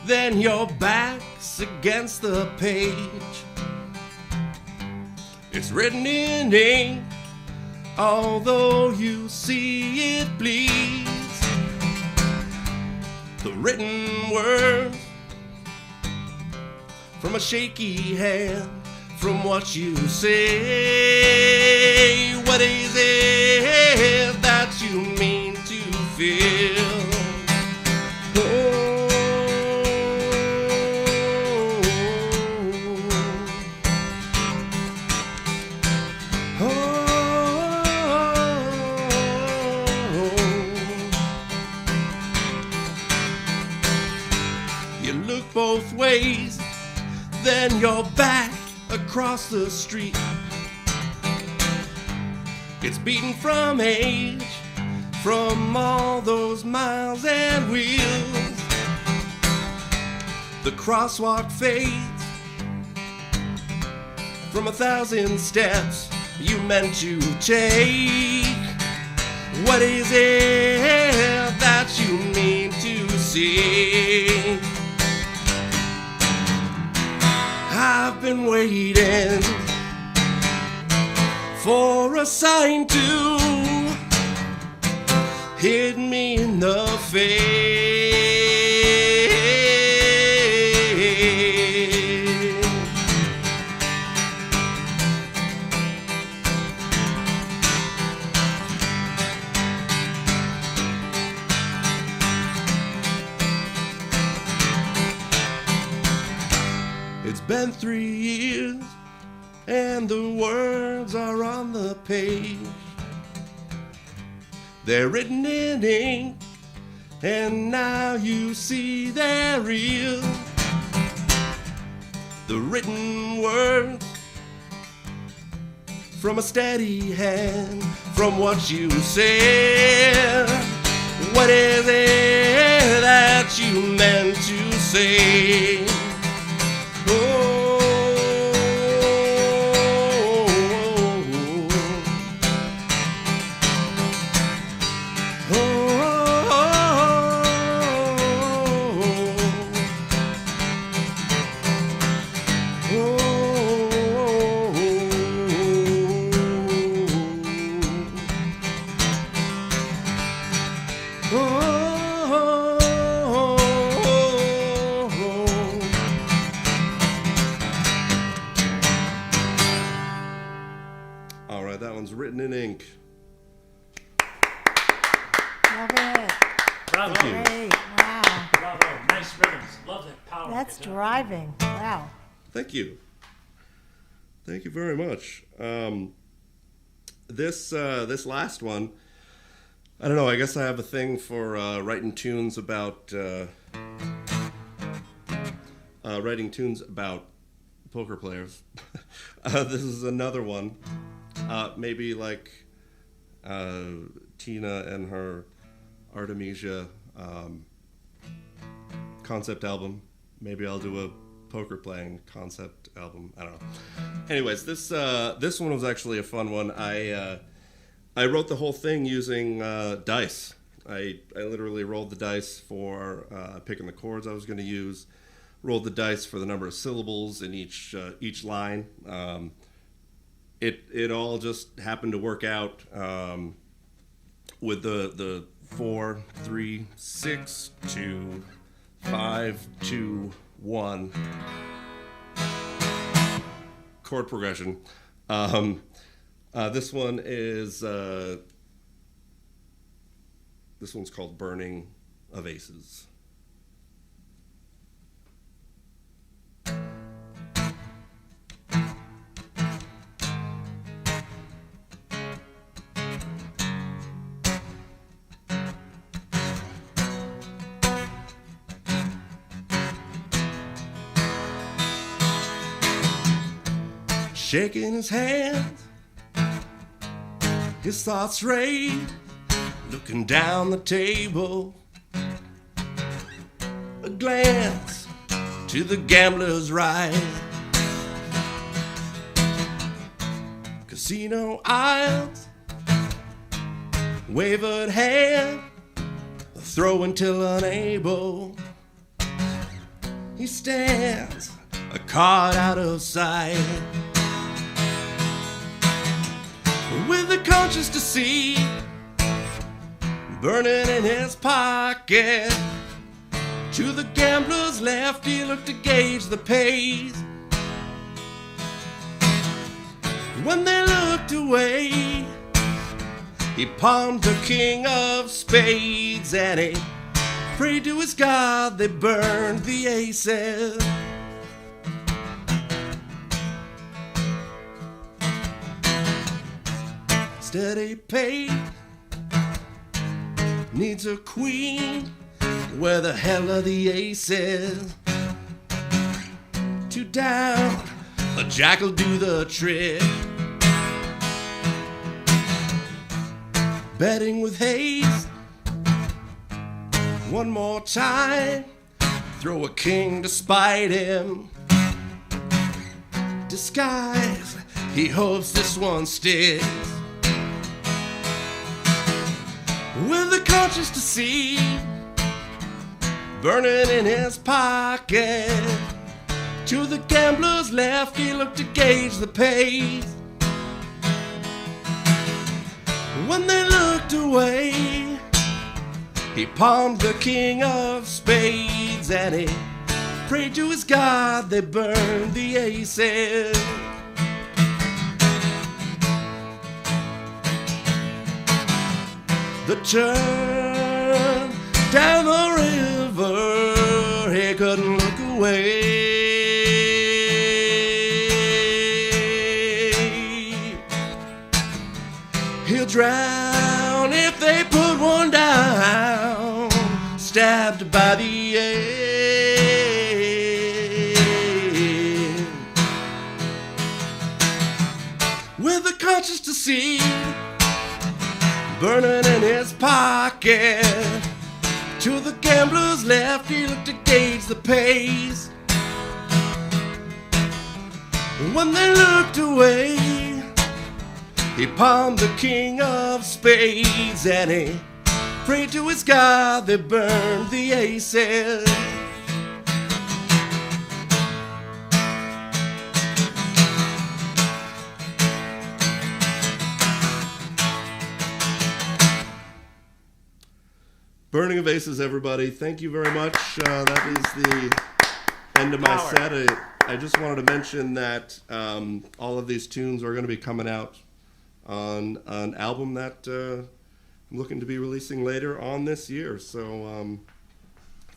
then your back's against the page. It's written in ink, although you see it bleeds. The written words from a shaky hand, from what you say. What is it that you mean to feel? Both ways, then you're back across the street. It's beaten from age, from all those miles and wheels. The crosswalk fades from 1,000 steps you meant to take. What is it that you mean to see? I've been waiting for a sign to hit me in the face. It's been 3 years and the words are on the page. They're written in ink and now you see they're real. The written words from a steady hand, from what you said. What is it that you meant to say? All right, that one's written in ink. Love it. Bravo. Thank you. Great. Wow. Bravo. Nice rhythms. Love that power. That's guitar. driving. Wow. Thank you. Thank you very much. This last one, I don't know. I guess I have a thing for writing tunes about poker players. This is another one. Maybe like Tina and her Artemisia concept album. Maybe I'll do a poker playing concept album. I don't know. Anyways, this one was actually a fun one. I wrote the whole thing using dice. I literally rolled the dice for picking the chords I was going to use. Rolled the dice for the number of syllables in each line. It all just happened to work out with the 4, 3, 6, 2, 5, 2, 1 chord progression. This one is this one's called Burning of Aces. Shaking his hands, his thoughts rage, looking down the table. A glance to the gambler's right. Casino aisles, wavered hand, throw until unable. He stands, a card out of sight. With the conscience to see burning in his pocket. To the gambler's left, he looked to gauge the pace. When they looked away, he palmed the king of spades, and he prayed to his God they burned the aces. Steady pace needs a queen. Where the hell are the aces? 2 down, a jack will do the trick. Betting with haste, one more time. Throw a king to spite him. Disguise, he hopes this one sticks. With the conscience to see burning in his pocket. To the gambler's left, he looked to gauge the pace. When they looked away, he palmed the king of spades, and he prayed to his God they burned the aces. The turn down the river, he couldn't look away. He'll drown if they put one down, stabbed by the end. With the conscience to see burning in his pocket. To the gambler's left, he looked to gauge the pace. When they looked away, he palmed the king of spades, and he prayed to his God they burned the aces. Burning of Aces, everybody. Thank you very much. That is the end of my set. I just wanted to mention that all of these tunes are going to be coming out on an album that I'm looking to be releasing later on this year. So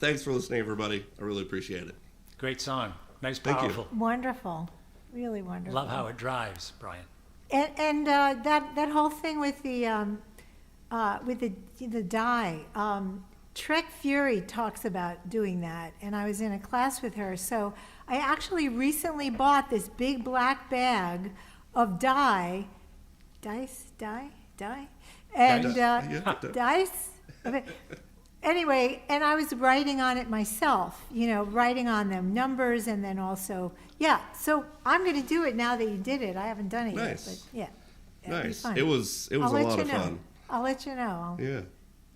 thanks for listening, everybody. I really appreciate it. Great song. Nice, Thank you. powerful. Wonderful. Really wonderful. Love how it drives, Brian. And that whole thing with the dye, Trek Fury talks about doing that, and I was in a class with her. So I actually recently bought this big black bag of dice, and dice. Anyway, and I was writing on it myself, writing on them numbers, and then also, so I'm going to do it now that you did it. I haven't done it yet, but yeah. Nice. It was a lot of fun. I'll let you know. Yeah.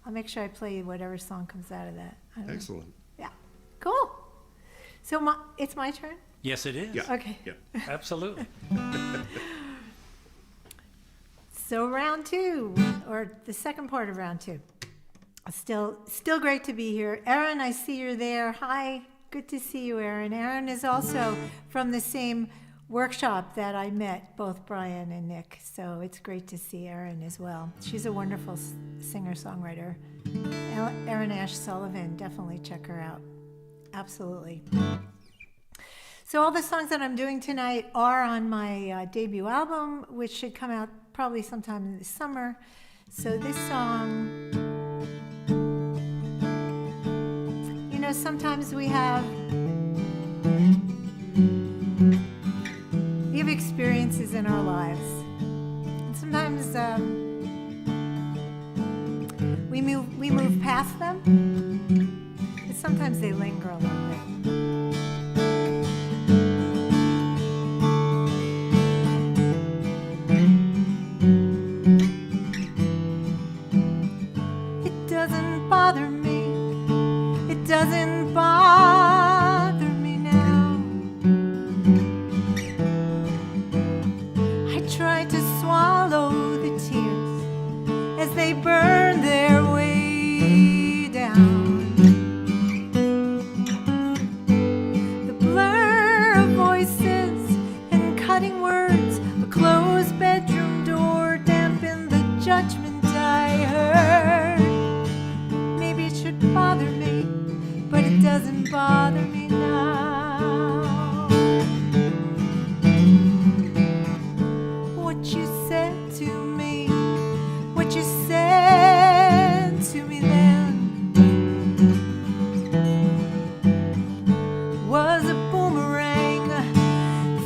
I'll make sure I play whatever song comes out of that. Excellent. Yeah. Cool. So it's my turn? Yes, it is. Yeah. Okay. Yeah. Absolutely. So round two, or the second part of round two. Still great to be here. Erin, I see you're there. Hi, good to see you, Erin. Erin is also from the same workshop that I met both Brian and Nick, so it's great to see Erin as well. She's a wonderful singer-songwriter. Erin Ash Sullivan, definitely check her out. Absolutely. So all the songs that I'm doing tonight are on my debut album, which should come out probably sometime in the summer. So this song, sometimes we have experiences in our lives. And sometimes we move past them, but sometimes they linger a little bit. It doesn't bother me. It doesn't bother me now. I try to swallow the tears as they burn their way down. The blur of voices and cutting words, a closed bedroom door dampened the judgment I heard. Maybe it should bother me, but it doesn't bother me now. What you said to me, what you said to me then, was a boomerang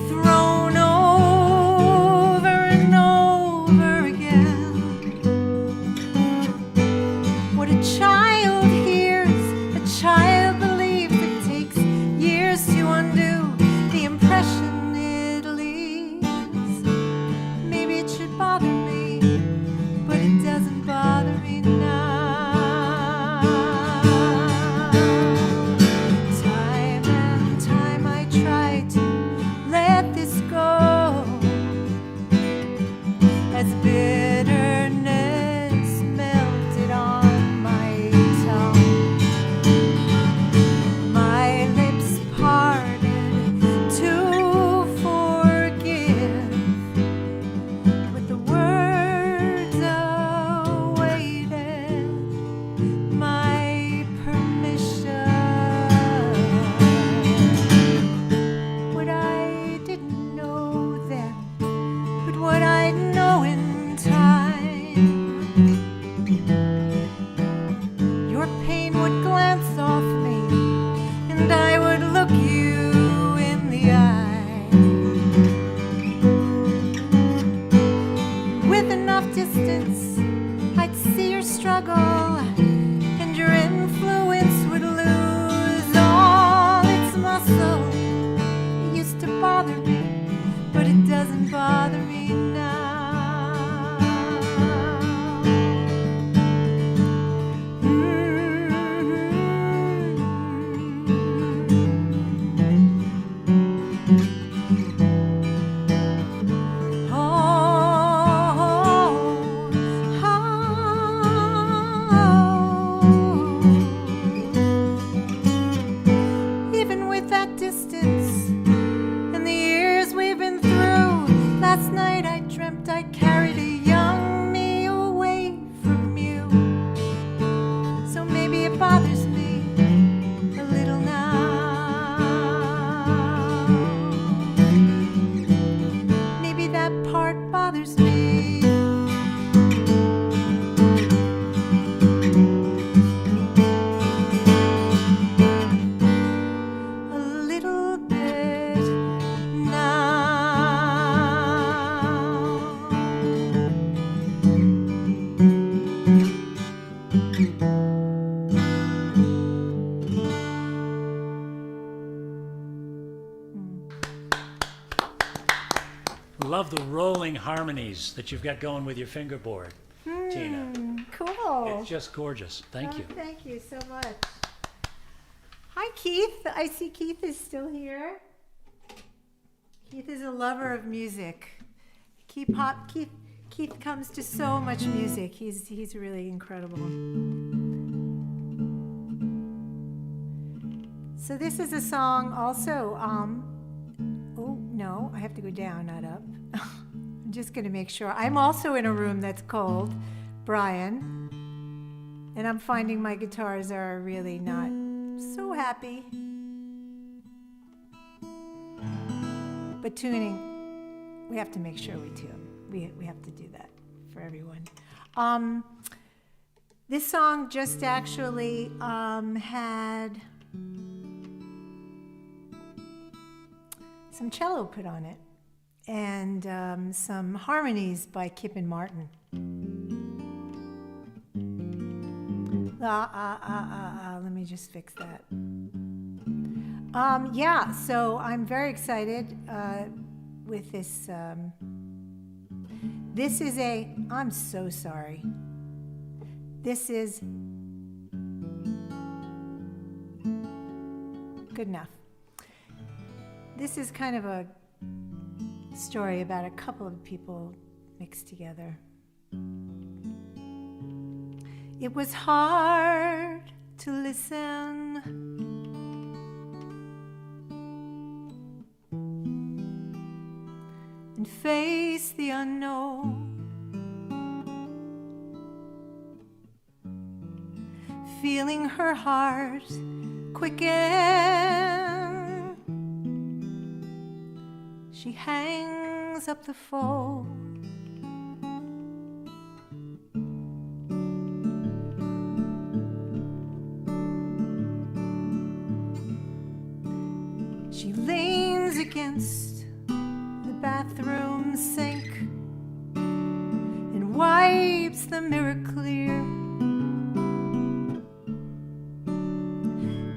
thrown over and over again. What a child hears, a child believes. It takes years to undo the impression it leaves. Maybe it should bother me, but it doesn't bother me now. Time and time I try to let this go, as bitterness melted on my tongue. My lips parted to forgive, but the words awaited my permission. What I didn't know then, but what I know in time. Your pain would glance off me, and I would look you in the eye. With enough distance, I'd see your struggle, and your influence would lose all its muscle. It used to bother me, but it doesn't bother me now. Oh, oh, oh. rolling harmonies that you've got going with your fingerboard, Tina. Cool. It's just gorgeous. Thank you. Thank you so much. Hi, Keith. I see Keith is still here. Keith is a lover of music. Keith comes to so much music. He's really incredible. So this is a song also. Oh no, I have to go down, not up. I'm just going to make sure. I'm also in a room that's cold, Brian, and I'm finding my guitars are really not so happy. But tuning, we have to make sure we tune. We have to do that for everyone. This song just actually had some cello put on it and some harmonies by Kip and Martin. Let me just fix that. Yeah, so I'm very excited with this. This is I'm so sorry. This is good enough. This is kind of a story about a couple of people mixed together. It was hard to listen and face the unknown. Feeling her heart quicken, she hangs up the phone. She leans against the bathroom sink and wipes the mirror clear.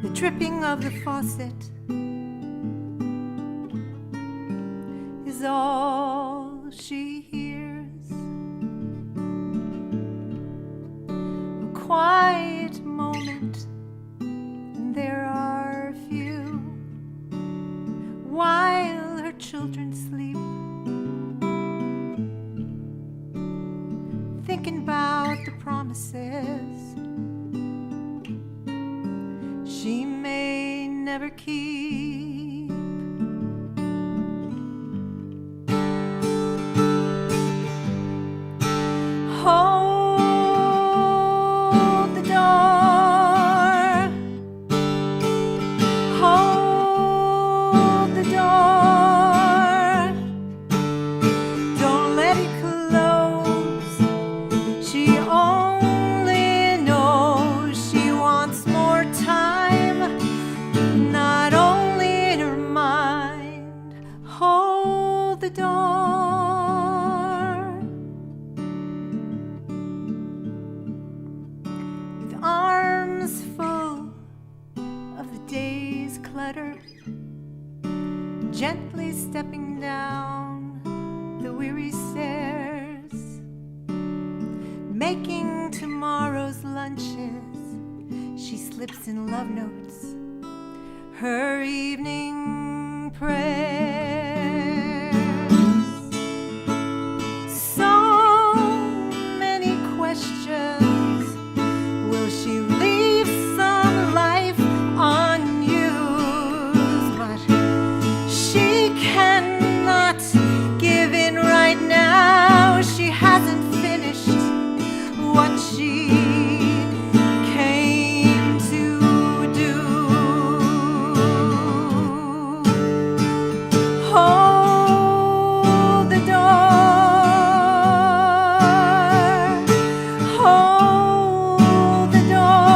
The dripping of the faucet is all she hears. A quiet moment, and there are few, while her children sleep, thinking about the promises she may never keep. Hold the door. Hold the door. Don't let it close. She only knows she wants more time, not only in her mind. Hold the door. With arms full of the day's clutter, gently stepping down the weary stairs, making tomorrow's lunches, she slips in love notes her evening prayers. So many questions. Will she leave some life unused? But she cannot give in right now. She hasn't finished what she came to do. Hold the door. Hold the door.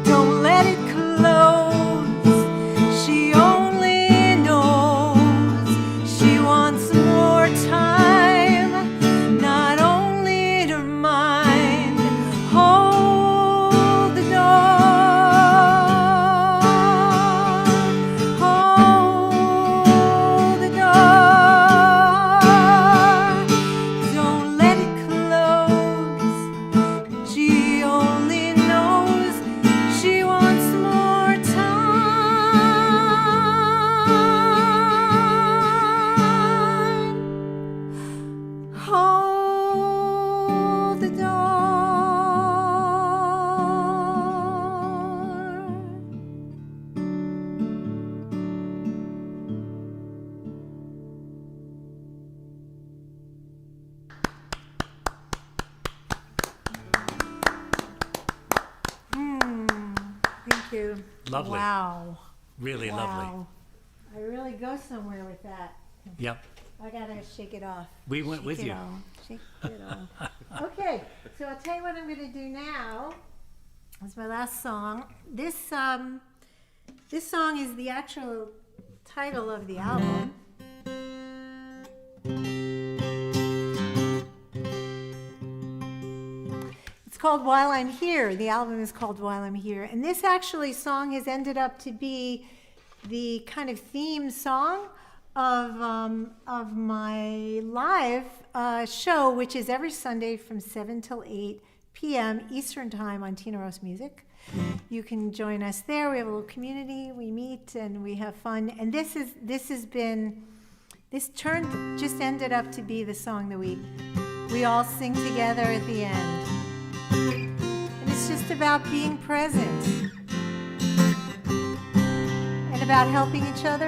Don't let it close. She only knows she wants more time, not only Thank you. Lovely. Wow. Really lovely. Wow. I really go somewhere with that. Yep. I gotta shake it off. We went with you. Shake it off. Okay, so I'll tell you what I'm gonna do now. It's my last song. This song is the actual title of the album. It's called While I'm Here. The album is called While I'm Here. And this actually song has ended up to be the kind of theme song of my live show, which is every Sunday from 7 till 8 p.m. Eastern Time on Tina Ross Music. You can join us there. We have a little community. We meet and we have fun. And this just ended up to be the song that we all sing together at the end. And it's just about being present and about helping each other.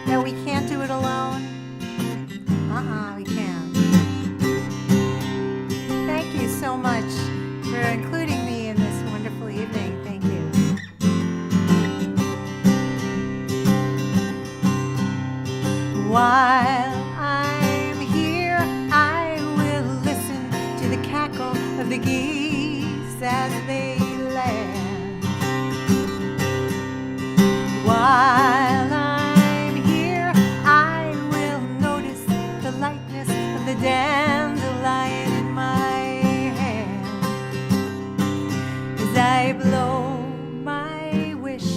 That we can't do it alone. We can't. Thank you so much for including me in this wonderful evening. Thank you. While I'm here, I will listen to the cackle of the geese as they land. While I'm here, I will notice the lightness of the dandelion in my hand as I blow my wish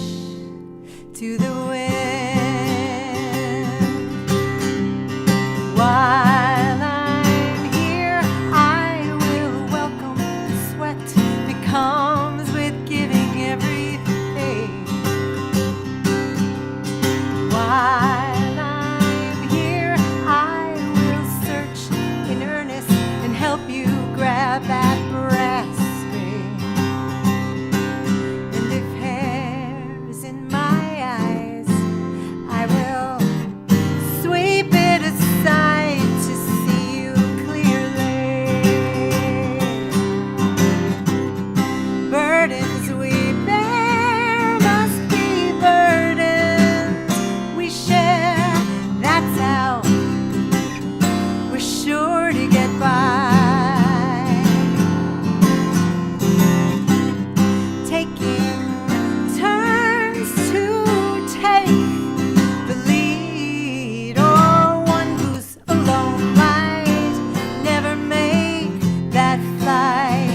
to the wind. While I'm here, I will welcome the sweat that comes with giving everything. While I'm here, I will search in earnest and help you grab that brass ring. And if hair's in my eyes, I will sweep it aside to see you clearly. Burdens we bear must be burdens we share. That's how we're sure to get by. Taking turns to take the lead, or one who's alone might never make that flight.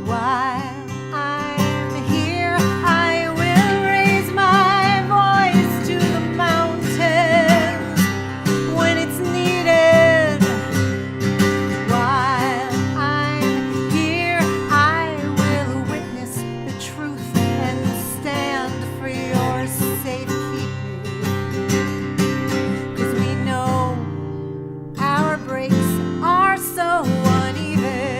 While I'm here, I will raise my voice to the mountains when it's needed. While I'm here, I will witness the truth and stand for your safekeeping. 'Cause we know our breaks are so uneven.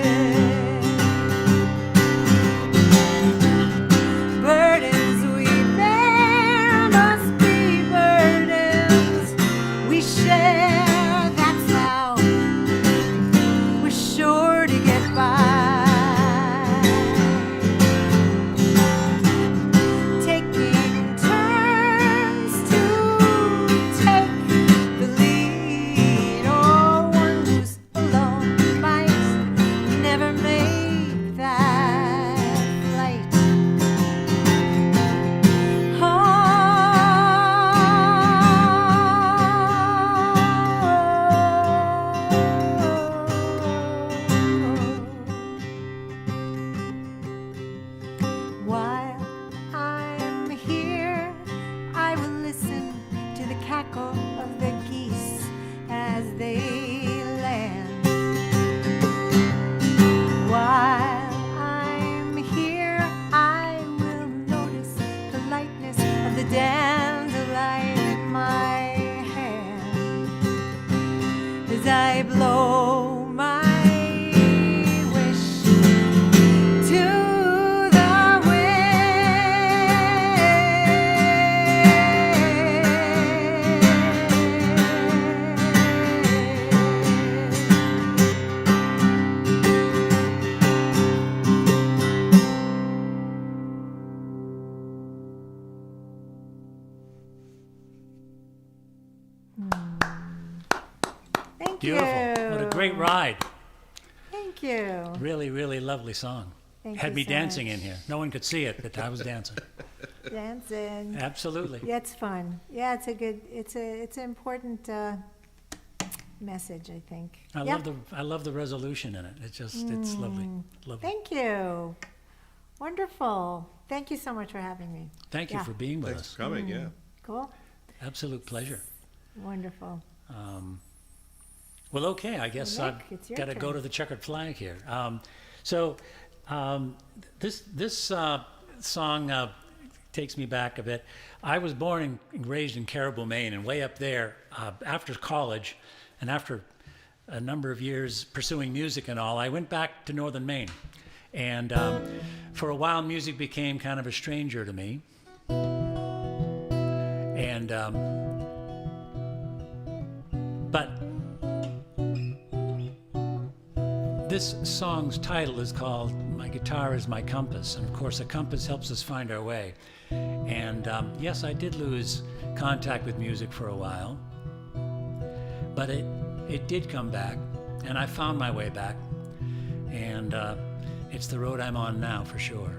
Burdens we bear must be burdens we share. That's how we're sure to get by. Taking turns to take the lead, or one who's alone might never make that flight. While I'm here, I will listen to the cackle of the geese as they land. While I'm here, I will notice the lightness of the dandelion in my hand as I blow my wish to Thank Beautiful. you. What a great ride. Thank you. Really, really lovely song. Thank Had you me so dancing much. in here. No one could see it, but I was dancing. Dancing. Absolutely. Yeah, it's fun. Yeah, it's an important message, I think. I love the resolution in it. It's lovely. Lovely. Thank you. Wonderful. Thank you so much for having me. Thank you Yeah. for being with Thanks us. for coming, yeah. Cool. Absolute pleasure. Wonderful. Well, okay, I guess Well, I've Nick, it's your got to go turn. to the checkered flag here. This song takes me back a bit. I was born and raised in Caribou, Maine, and way up there, after college and after a number of years pursuing music and all, I went back to northern Maine. And for a while, music became kind of a stranger to me. And but this song's title is called "My Guitar Is My Compass," and of course, a compass helps us find our way. And yes, I did lose contact with music for a while, but it did come back, and I found my way back, and it's the road I'm on now for sure.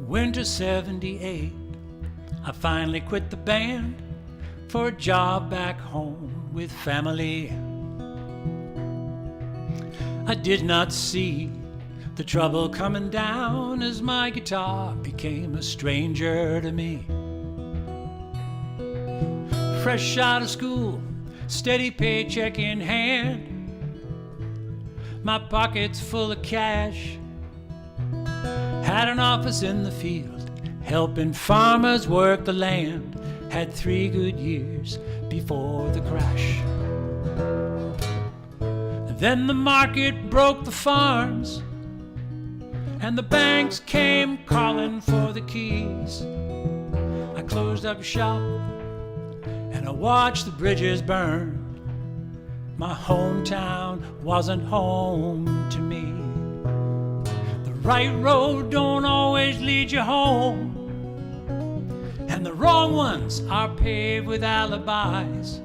Winter '78, I finally quit the band for a job back home with family. I did not see the trouble coming down as my guitar became a stranger to me. Fresh out of school, steady paycheck in hand, my pockets full of cash. Had an office in the field, helping farmers work the land. Had 3 good years before the crash. Then the market broke the farms, and the banks came calling for the keys. I closed up shop, and I watched the bridges burn. My hometown wasn't home to me. The right road don't always lead you home, and the wrong ones are paved with alibis.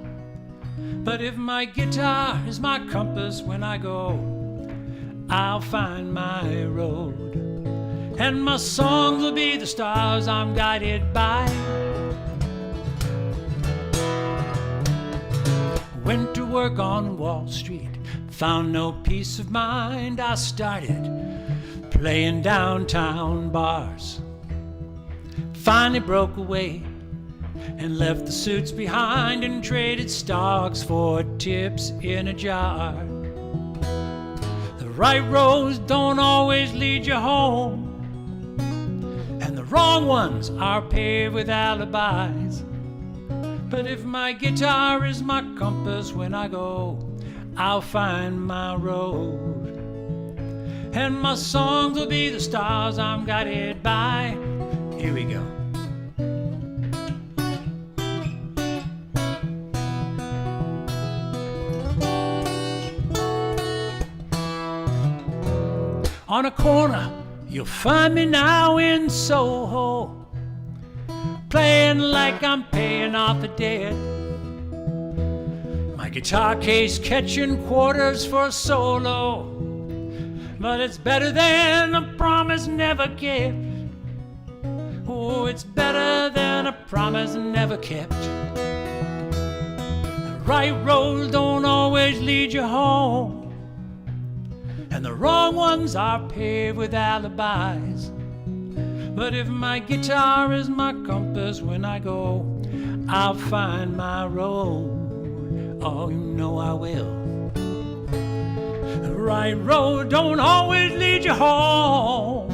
But if my guitar is my compass when I go, I'll find my road, and my songs will be the stars I'm guided by. Went to work on Wall Street, found no peace of mind. I started playing downtown bars. Finally broke away and left the suits behind and traded stocks for tips in a jar. The right roads don't always lead you home, and the wrong ones are paved with alibis. But if my guitar is my compass when I go, I'll find my road, and my songs will be the stars I'm guided by. Here we go. On a corner, you'll find me now in Soho, playing like I'm paying off the debt. My guitar case catching quarters for a solo, but it's better than a promise never kept. Oh, it's better than a promise never kept. The right road don't always lead you home, and the wrong ones are paved with alibis. But if my guitar is my compass when I go, I'll find my road. Oh, you know I will. The right road don't always lead you home,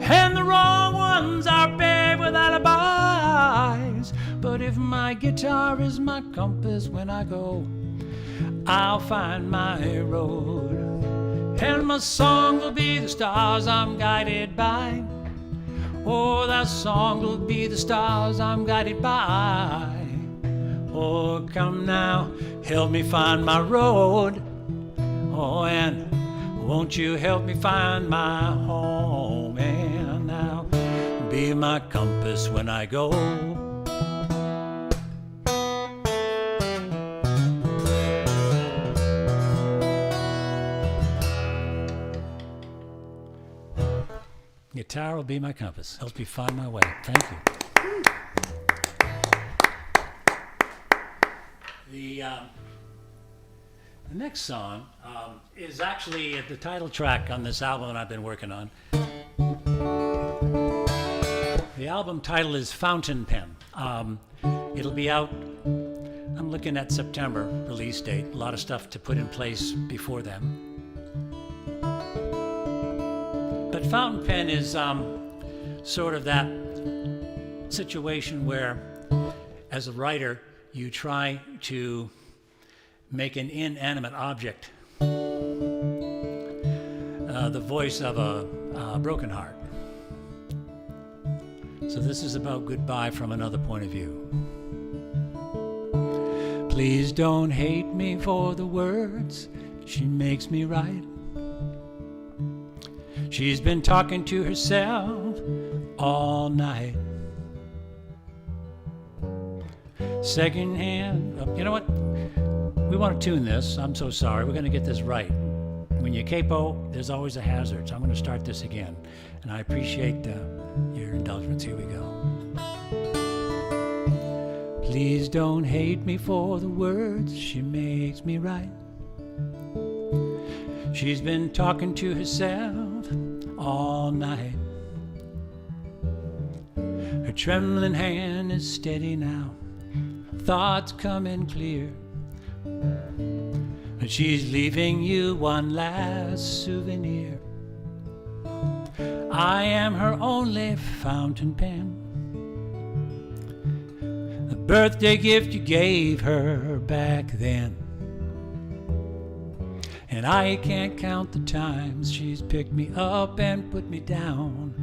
and the wrong ones are paved with alibis. But if my guitar is my compass when I go, I'll find my road, and my song will be the stars I'm guided by. Oh, that song will be the stars I'm guided by. Oh, come now, help me find my road. Oh, and won't you help me find my home, and now be my compass when I go. Guitar will be my compass, helps me find my way. Thank you. The next song is actually the title track on this album that I've been working on. The album title is Fountain Pen. It'll be out, I'm looking at September release date. A lot of stuff to put in place before then. But Fountain Pen is sort of that situation where, as a writer, you try to make an inanimate object the voice of a broken heart. So this is about goodbye from another point of view. Please don't hate me for the words she makes me write. She's been talking to herself all night. Secondhand, you know what? We want to tune this. I'm so sorry. We're going to get this right. When you capo, there's always a hazard. So I'm going to start this again. And I appreciate your indulgence. Here we go. Please don't hate me for the words she makes me write. She's been talking to herself all night. Her trembling hand is steady now. Thoughts coming clear. But she's leaving you one last souvenir. I am her only fountain pen. The birthday gift you gave her back then. And I can't count the times she's picked me up and put me down.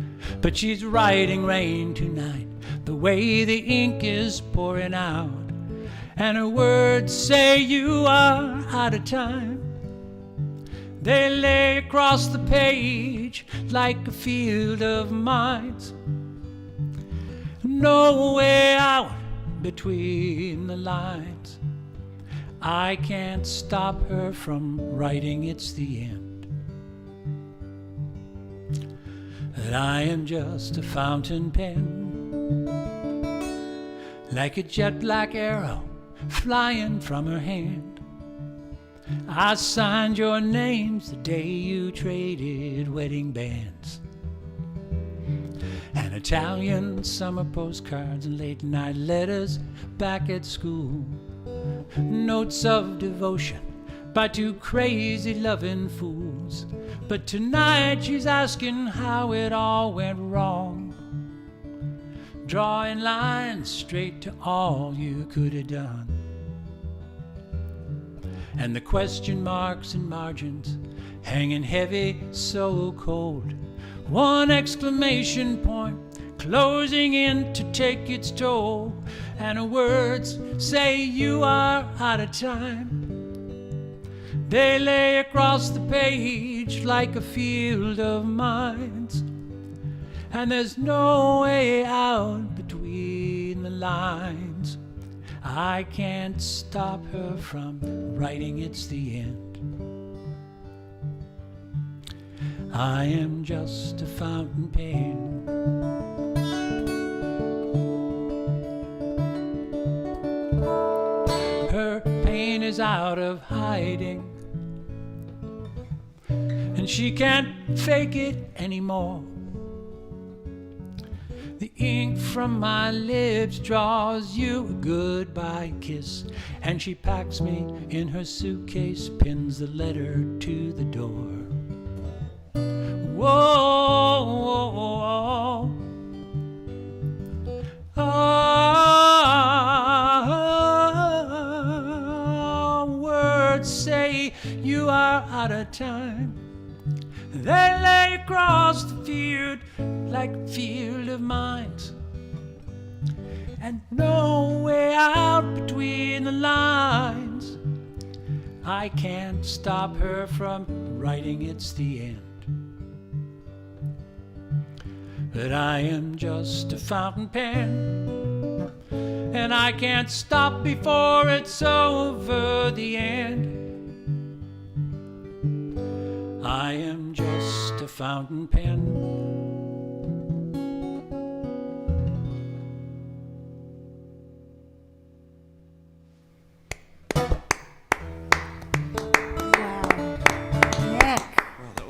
But she's writing rain tonight, the way the ink is pouring out. And her words say you are out of time. They lay across the page like a field of mines. No way out between the lines. I can't stop her from writing it's the end. That I am just a fountain pen, like a jet black arrow flying from her hand. I signed your names the day you traded wedding bands, and Italian summer postcards and late night letters back at school. Notes of devotion by two crazy loving fools. But tonight she's asking how it all went wrong, drawing lines straight to all you could have done. And the question marks and margins hanging heavy, so cold. One exclamation point closing in to take its toll. And her words say you are out of time. They lay across the page like a field of mines. And there's no way out between the lines. I can't stop her from writing it's the end. I am just a fountain pen. Her pain is out of hiding, and she can't fake it anymore. The ink from my lips draws you a goodbye kiss, and she packs me in her suitcase, pins the letter to the door. Whoa, whoa, whoa. Oh, words say you are out of time. They lay across the field like a field of mines, and no way out between the lines. I can't stop her from writing it's the end. But I am just a fountain pen, and I can't stop before it's over the end. I am just a fountain pen.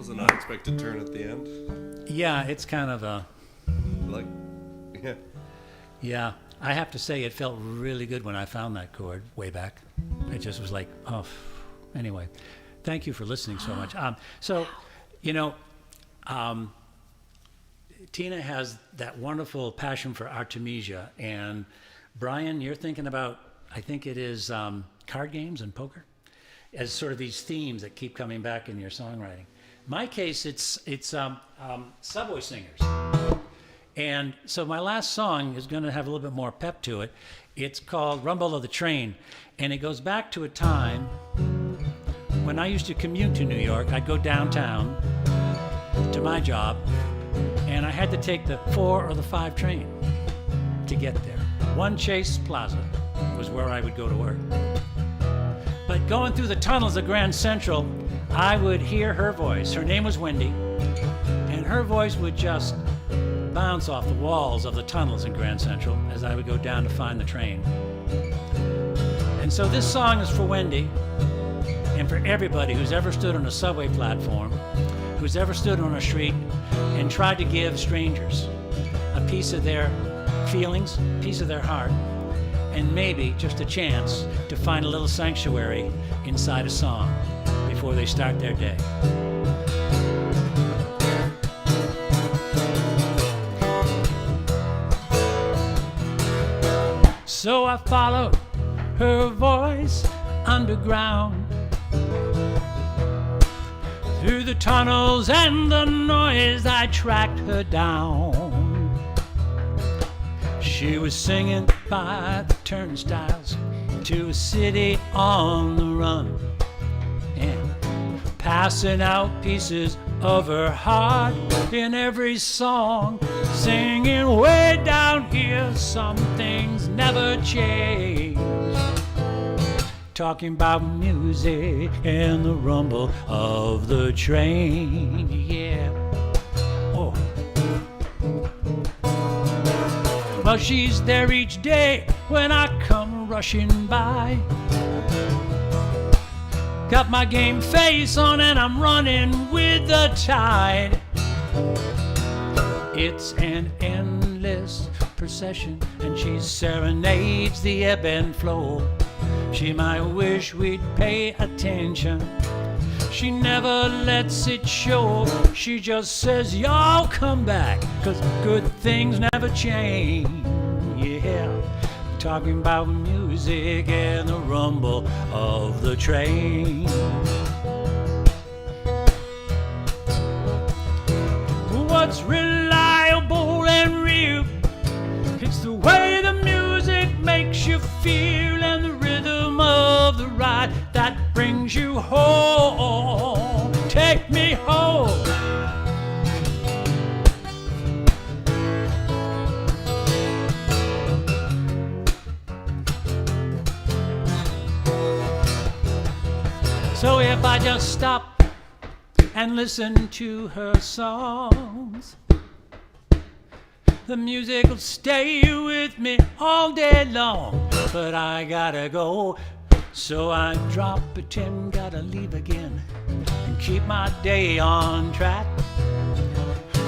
Unexpected turn at the end. Yeah, it's kind of a... Like, yeah. Yeah, I have to say it felt really good when I found that chord way back. It just was like, oh, anyway. Thank you for listening so much. Tina has that wonderful passion for Artemisia, and Brian, you're thinking about, I think it is card games and poker, as sort of these themes that keep coming back in your songwriting. My case, it's subway singers. And so my last song is going to have a little bit more pep to it. It's called Rumble of the Train, and it goes back to a time when I used to commute to New York. I'd go downtown to my job, and I had to take the 4 or the 5 train to get there. One Chase Plaza was where I would go to work. But going through the tunnels of Grand Central, I would hear her voice. Her name was Wendy, and her voice would just bounce off the walls of the tunnels in Grand Central as I would go down to find the train. And so this song is for Wendy and for everybody who's ever stood on a subway platform, who's ever stood on a street and tried to give strangers a piece of their feelings, a piece of their heart, and maybe just a chance to find a little sanctuary inside a song before they start their day. So I followed her voice underground, through the tunnels and the noise I tracked her down. She was singing by the turnstiles to a city on the run, and passing out pieces of her heart in every song, singing way down here some things never change, talking about music and the rumble of the train. Yeah. Oh. Well, she's there each day when I come rushing by. Got my game face on and I'm running with the tide. It's an endless procession, and she serenades the ebb and flow. She might wish we'd pay attention. She never lets it show. She just says, y'all come back, 'cause good things never change. Yeah. Talking about music and the rumble of the train. What's reliable and real? It's the way the music makes you feel, and the rhythm of the ride that brings you home. Take me home. So if I just stop and listen to her songs, the music will stay with me all day long. But I gotta go, so I drop a 10, gotta leave again, and keep my day on track.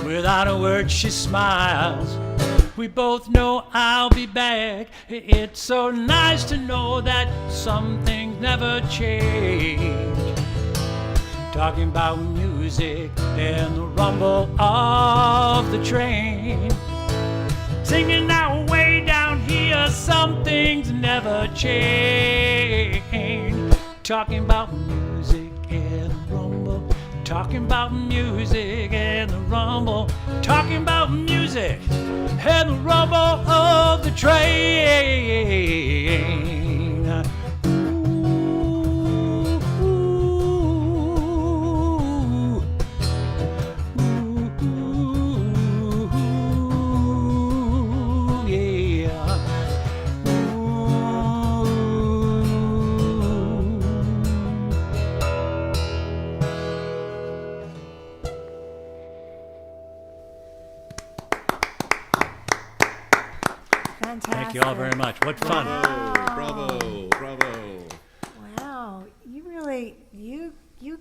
Without a word she smiles. We both know I'll be back. It's so nice to know that some things never change. Talking about music and the rumble of the train. Singing now way down here, some things never change. Talking about music and the rumble. Talking about music and the rumble. Talking about music and the rumble of the train. Ooh, Thank you all very much. What fun. Bravo, bravo. Wow, you really, you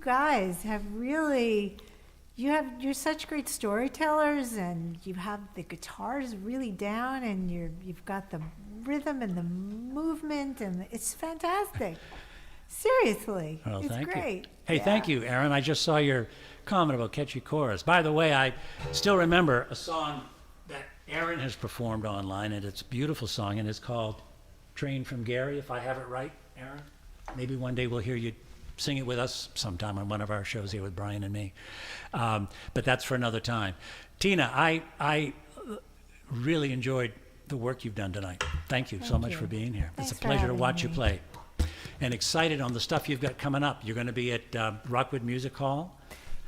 guys have really, you're such great storytellers, and you have the guitars really down, and you've got the rhythm and the movement, and it's fantastic. Seriously, Well, it's thank great. you. Hey, Yeah. thank you, Aaron. I just saw your comment about catchy chorus. By the way, I still remember a song that Aaron has performed online, and it's a beautiful song, and it's called Train from Gary, if I have it right, Aaron. Maybe one day we'll hear you sing it with us sometime on one of our shows here with Brian and me. But that's for another time. Tina, I really enjoyed the work you've done tonight. Thank you so much for being here. Thanks It's a for pleasure to having watch you me. play. And excited on the stuff you've got coming up. You're going to be at Rockwood Music Hall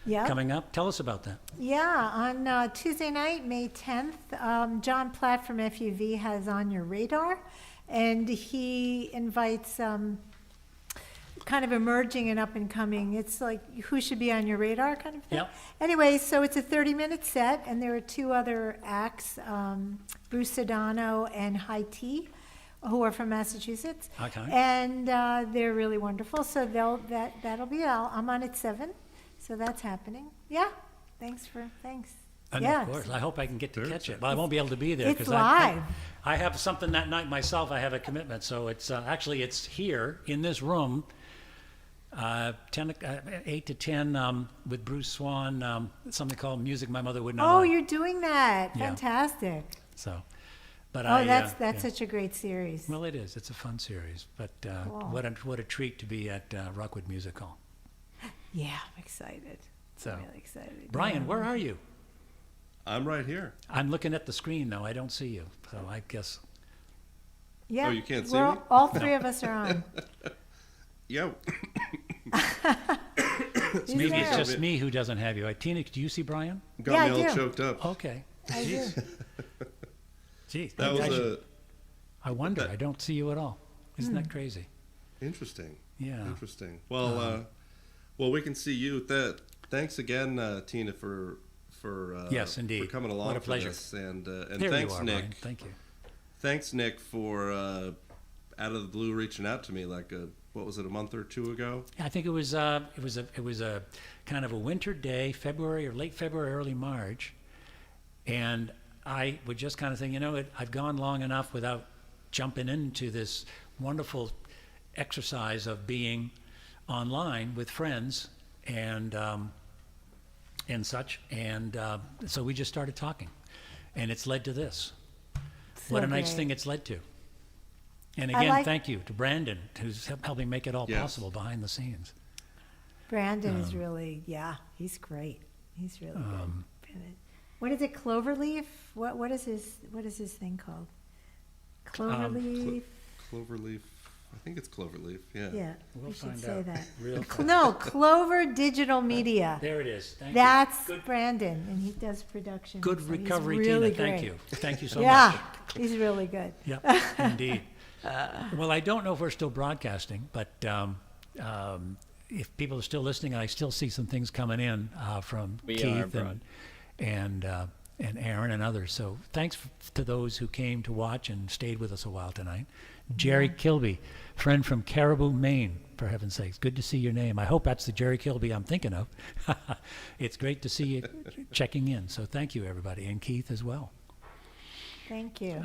Yeah. coming up. Tell us about that. Yeah, on Tuesday night, May 10th, John Platt from FUV has On Your Radar, and he invites kind of emerging and up and coming. It's like who should be on your radar kind of thing. Yep. Anyway, so it's a 30-minute set, and there are two other acts, Bruce Sedano and High Tea, who are from Massachusetts. Okay. And they're really wonderful. So that'll be out. I'm on at 7, so that's happening. Yeah. Thanks. And Yeah, of course, I hope I can get to Sure. catch it. Well, I won't be able to be there it's because live. I have something that night myself. I have a commitment, so it's actually it's here in this room, 8 to 10 with Bruce Swan, something called Music My Mother Would Not Oh, Like. you're doing that. Yeah. Fantastic. So, but Oh, that's yeah. such a great series. Well, it is. It's a fun series, but Cool. what a treat to be at Rockwood Music Hall. Yeah, I'm excited. So, I'm really excited. Brian, Yeah. where are you? I'm right here. I'm looking at the screen though. I don't see you, so I guess. Yeah. Oh, you can't see we're me? all three of us are on. Yeah. He's Maybe it's there. just me who doesn't have you. Tina, do you see Brian? Got Yeah, I me all do. choked up. Okay. I do. Geez, That was I wonder. I don't see you at all. Isn't that crazy? interesting. Yeah. Interesting. Well, we can see you. Thanks again, Tina, for Yes, indeed. for coming along What a for pleasure. this. And There thanks, you are, Nick. Brian. Thank you. Thanks, Nick, for out of the blue reaching out to me like what was it, a month or two ago? I think it was a kind of a winter day, February or late February, early March, and I would just kind of think, I've gone long enough without jumping into this wonderful exercise of being online with friends and such, and so we just started talking, and it's led to this. So What a nice great. thing it's led to. And I again, like- thank you to Brandon, who's helping make it all Yes. possible behind the scenes. Brandon is really, he's great. He's really good. What is it, Cloverleaf? What is his thing called? Cloverleaf? Cloverleaf. I think it's Cloverleaf. Yeah. Yeah, We'll we should find say out that. real No, Clover Digital Media. There it is. Thank That's you. Good, Brandon, and he does production. good so he's recovery, really Tina. Thank great. you. Thank you so Yeah, much. he's really good. Yep, indeed. Well, I don't know if we're still broadcasting, but if people are still listening, I still see some things coming in from We are Keith broad. and Aaron and others. So thanks to those who came to watch and stayed with us a while tonight. Jerry Kilby, friend from Caribou, Maine, for heaven's sakes. Good to see your name. I hope that's the Jerry Kilby I'm thinking of. It's great to see you checking in. So thank you, everybody, and Keith as well. Thank you.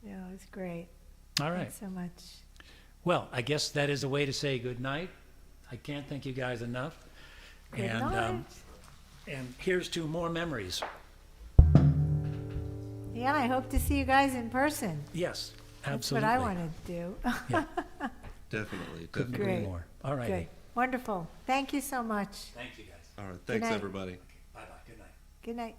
Yeah, it was great. All right. Thanks so much. Well, I guess that is a way to say good night. I can't thank you guys enough. Good and night. and here's to more memories. Yeah, I hope to see you guys in person. Yes, That's absolutely. what I want to do. Yeah, Definitely. couldn't Definitely. agree Great. more. All right. Good. Wonderful. Thank you so much. Thank you, guys. All right. Thanks, night. everybody. Bye-bye. Good night. Good night.